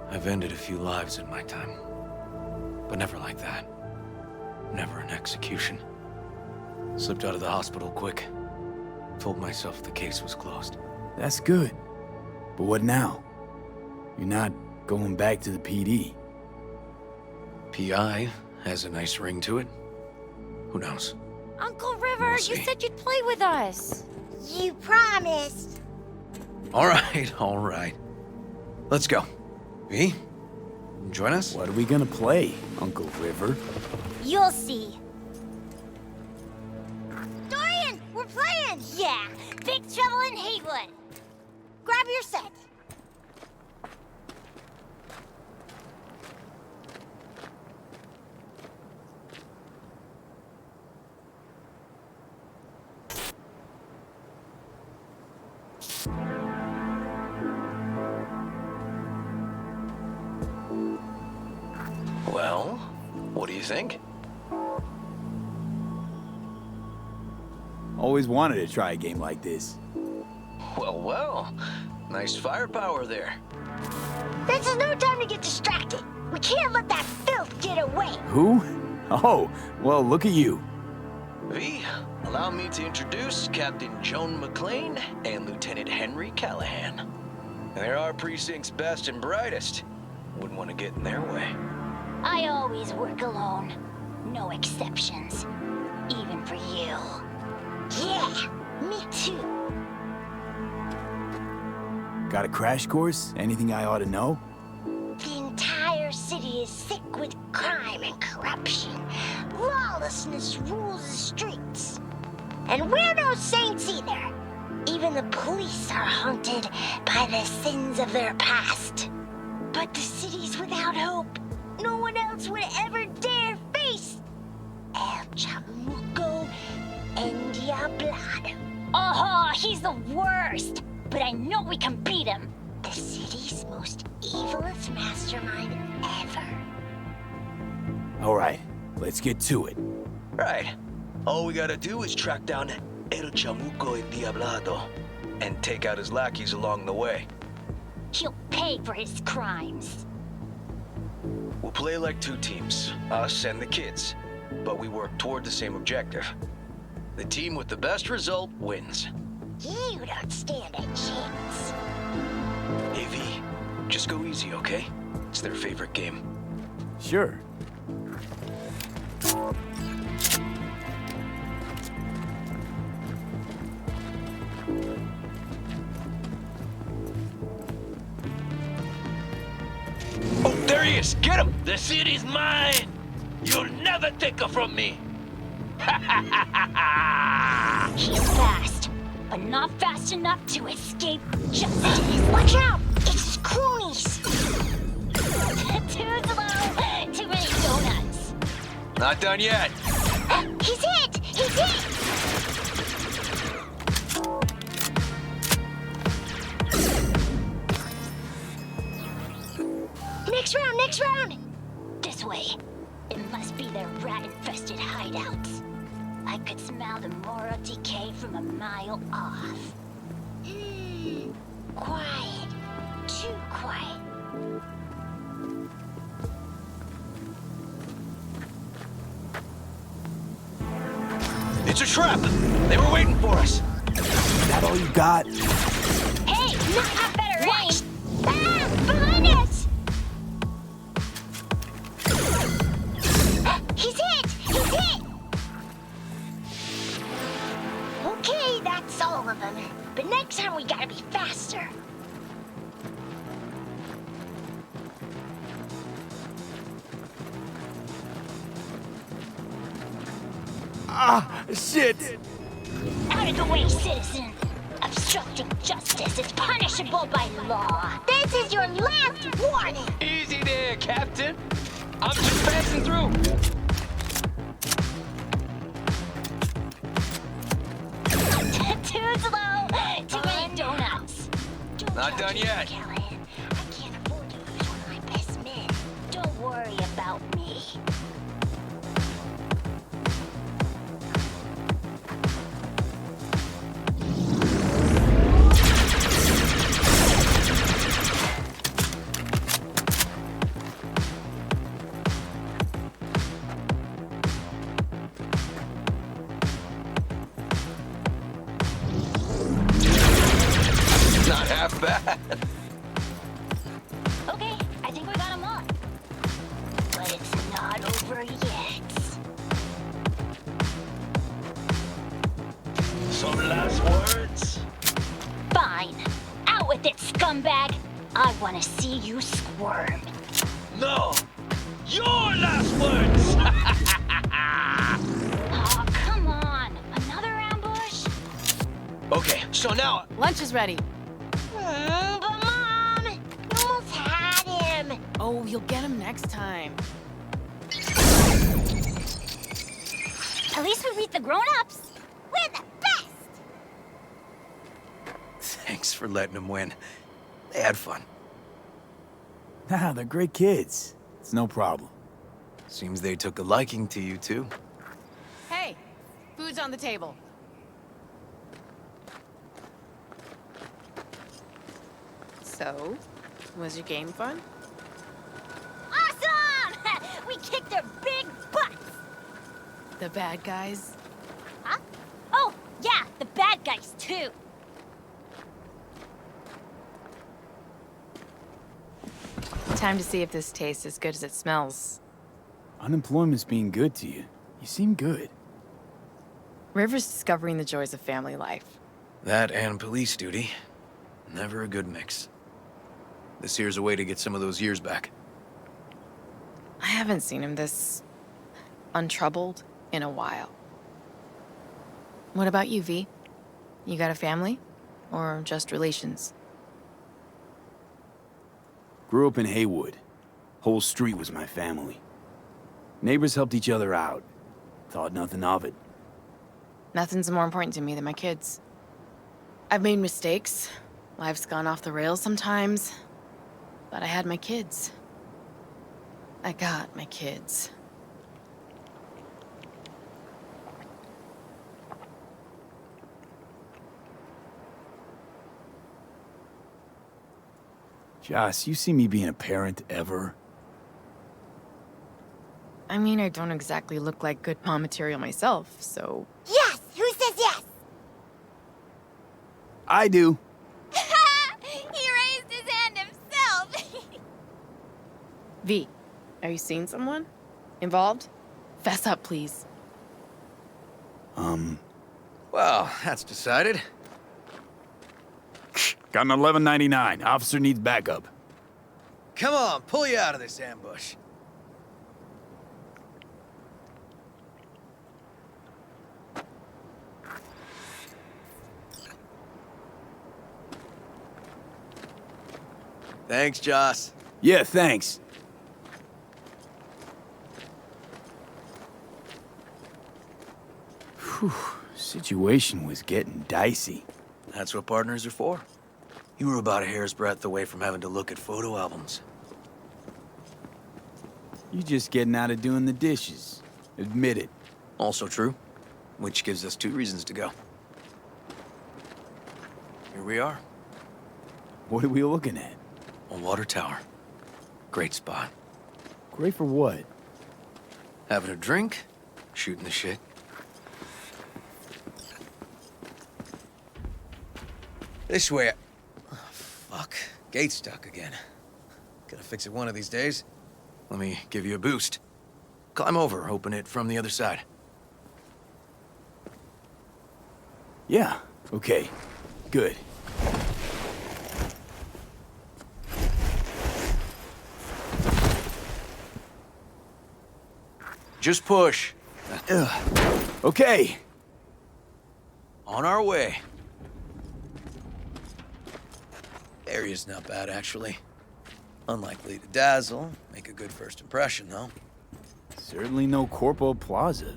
I've ended a few lives in my time. But never like that. Never an execution. Slipped out of the hospital quick. Told myself the case was closed. That's good. But what now? You're not going back to the PD. PI has a nice ring to it. Who knows? Uncle River, We'll you see. said you'd play with us. You promised. All right. Let's go. V, join us? What are we gonna play, Uncle River? You'll see. Dorian, we're playing! Yeah, Big Trouble in Haywood. Grab your set. Well, what do you think? Always wanted to try a game like this. Well. Nice firepower there. This is no time to get distracted. We can't let that filth get away. Who? Oh, well, look at you. V, allow me to introduce Captain Joan McLean and Lieutenant Henry Callahan. They're our precinct's best and brightest. Wouldn't want to get in their way. I always work alone. No exceptions. Even for you. Yeah, me too. Got a crash course? Anything I ought to know? The entire city is sick with crime and corruption. Lawlessness rules the streets. And we're no saints either. Even the police are haunted by the sins of their past. But the city's without hope. No one else would ever dare face El Chamuco and Diablado. Oh, he's the worst! But I know we can beat him. The city's most evilest mastermind ever. All right, let's get to it. Right. All we gotta do is track down El Chamuco y Diablado and take out his lackeys along the way. He'll pay for his crimes. We'll play like two teams, us and the kids, but we work toward the same objective. The team with the best result wins. You don't stand a chance. Hey V, just go easy, okay? It's their favorite game. Sure. Oh, there he is! Get him! The city's mine! You'll never take her from me! He's fast, but not fast enough to escape justice. Watch out! It's cronies! Too slow! Too many donuts! Not done yet. He's hit! He's hit! Next round! This way. It must be their rat-infested hideouts. I could smell the moral decay from a mile off. quiet. Too quiet. It's a trap! They were waiting for us! Is that all you got? Hey, not have better aim! Ah, behind us! He's hit! He's hit! Okay, that's all of them. But next time we gotta be faster. Ah, shit! Out of the way, citizen! Obstructing justice is punishable by law. This is your last warning! Easy there, Captain. I'm just passing through. Too slow! Too many donuts! Not done yet. Callahan, I can't afford to lose one of my best men. Don't worry about me. Not half bad. Okay, I think we got them all. But it's not over yet. Some last words? Fine. Out with it, scumbag! I want to see you squirm. No! Your last words! Oh, come on. Another ambush? Okay, so now... Lunch is ready. But Mom, you almost had him. Oh, you'll get him next time. At least we beat the grown-ups. We're the best. Thanks for letting them win. They had fun. Nah, they're great kids. It's no problem. Seems they took a liking to you, too. Hey, food's on the table. So, was your game fun? Awesome! We kicked their big butts. The bad guys? Huh? Oh, yeah, the bad guys, too. Time to see if this tastes as good as it smells. Unemployment's being good to you. You seem good. River's discovering the joys of family life. That and police duty. Never a good mix. This here's a way to get some of those years back. I haven't seen him this untroubled in a while. What about you, V? You got a family? Or just relations? Grew up in Haywood. Whole street was my family. Neighbors helped each other out. Thought nothing of it. Nothing's more important to me than my kids. I've made mistakes. Life's gone off the rails sometimes. But I had my kids. I got my kids. Joss, you see me being a parent ever? I mean, I don't exactly look like good mom material myself, so... Yes! Who says yes? I do. He raised his hand himself. V, are you seeing someone? Involved? Fess up, please. Well, that's decided. Got an 1199. Officer needs backup. Come on, pull you out of this ambush. Thanks, Joss. Yeah, thanks. Whew, situation was getting dicey. That's what partners are for. You were about a hair's breadth away from having to look at photo albums. You just getting out of doing the dishes. Admit it. Also true, which gives us 2 reasons to go. Here we are. What are we looking at? A water tower. Great spot. Great for what? Having a drink, shooting the shit. This way. Oh, fuck. Gate's stuck again. Gonna fix it one of these days. Let me give you a boost. Climb over, open it from the other side. Yeah, okay. Good. Just push. Okay. On our way. Area's not bad, actually. Unlikely to dazzle. Make a good first impression, though. Certainly no Corpo Plaza.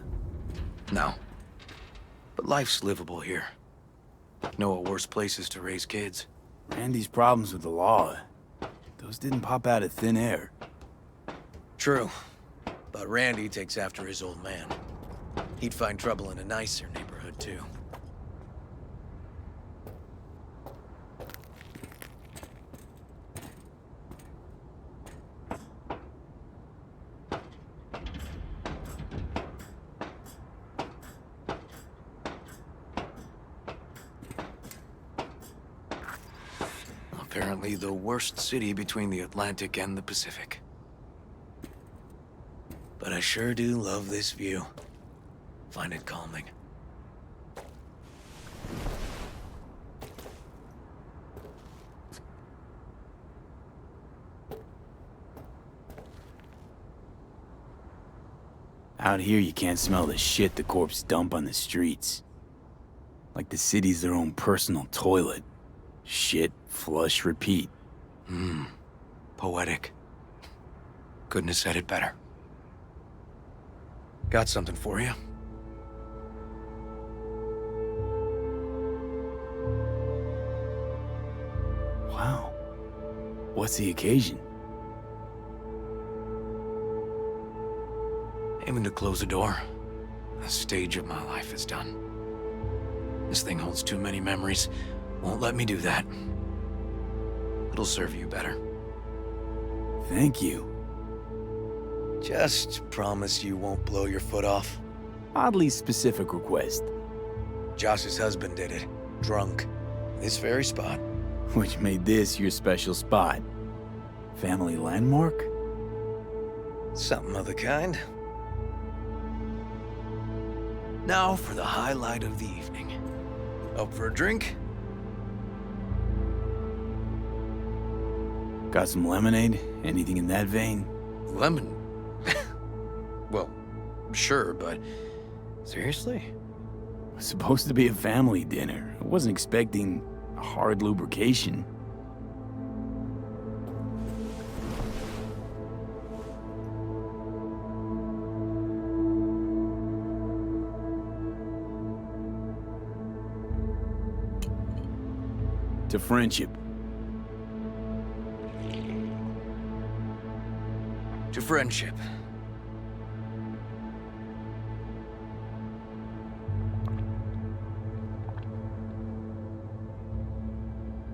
No. But life's livable here. Know of worse places to raise kids. Randy's problems with the law. Those didn't pop out of thin air. True. But Randy takes after his old man. He'd find trouble in a nicer neighborhood, too. Apparently the worst city between the Atlantic and the Pacific. But I sure do love this view. Find it calming. Out here, you can't smell the shit the corpse dump on the streets. Like the city's their own personal toilet. Shit, flush, repeat. Poetic. Couldn't have said it better. Got something for you. Wow. What's the occasion? Aiming to close a door. A stage of my life is done. This thing holds too many memories. Won't let me do that. It'll serve you better. Thank you. Just promise you won't blow your foot off. Oddly specific request. Josh's husband did it. Drunk. This very spot. Which made this your special spot. Family landmark? Something of the kind. Now for the highlight of the evening. Up for a drink? Got some lemonade? Anything in that vein? Lemon? Well, sure, but seriously? It was supposed to be a family dinner. I wasn't expecting a hard lubrication. To friendship. To friendship.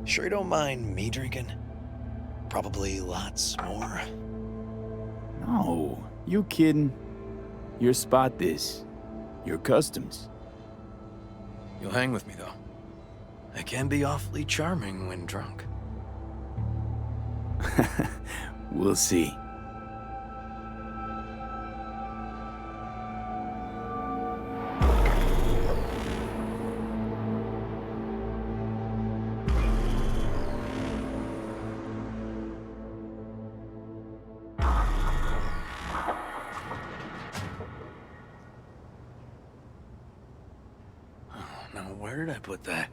Sure you don't mind me drinking? Probably lots more. No, you kidding? Your spot this. Your customs. You'll hang with me, though. I can be awfully charming when drunk. We'll see. Now, where did I put that?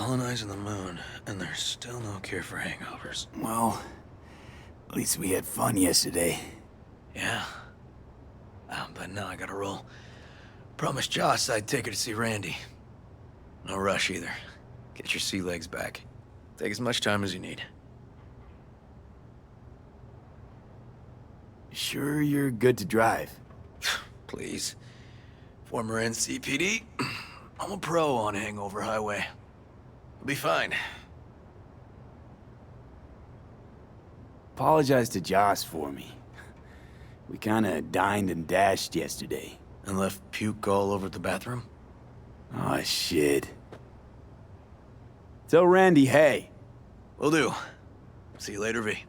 colonizing the moon, and there's still no cure for hangovers. Well, at least we had fun yesterday. Yeah. But now I gotta roll. Promised Joss I'd take her to see Randy. No rush either. Get your sea legs back. Take as much time as you need. Sure you're good to drive? Please. Former NCPD. I'm a pro on Hangover Highway. I'll be fine. Apologize to Joss for me. We kinda dined and dashed yesterday. And left puke all over the bathroom? Oh, shit. Tell Randy, hey. Will do. See you later, V.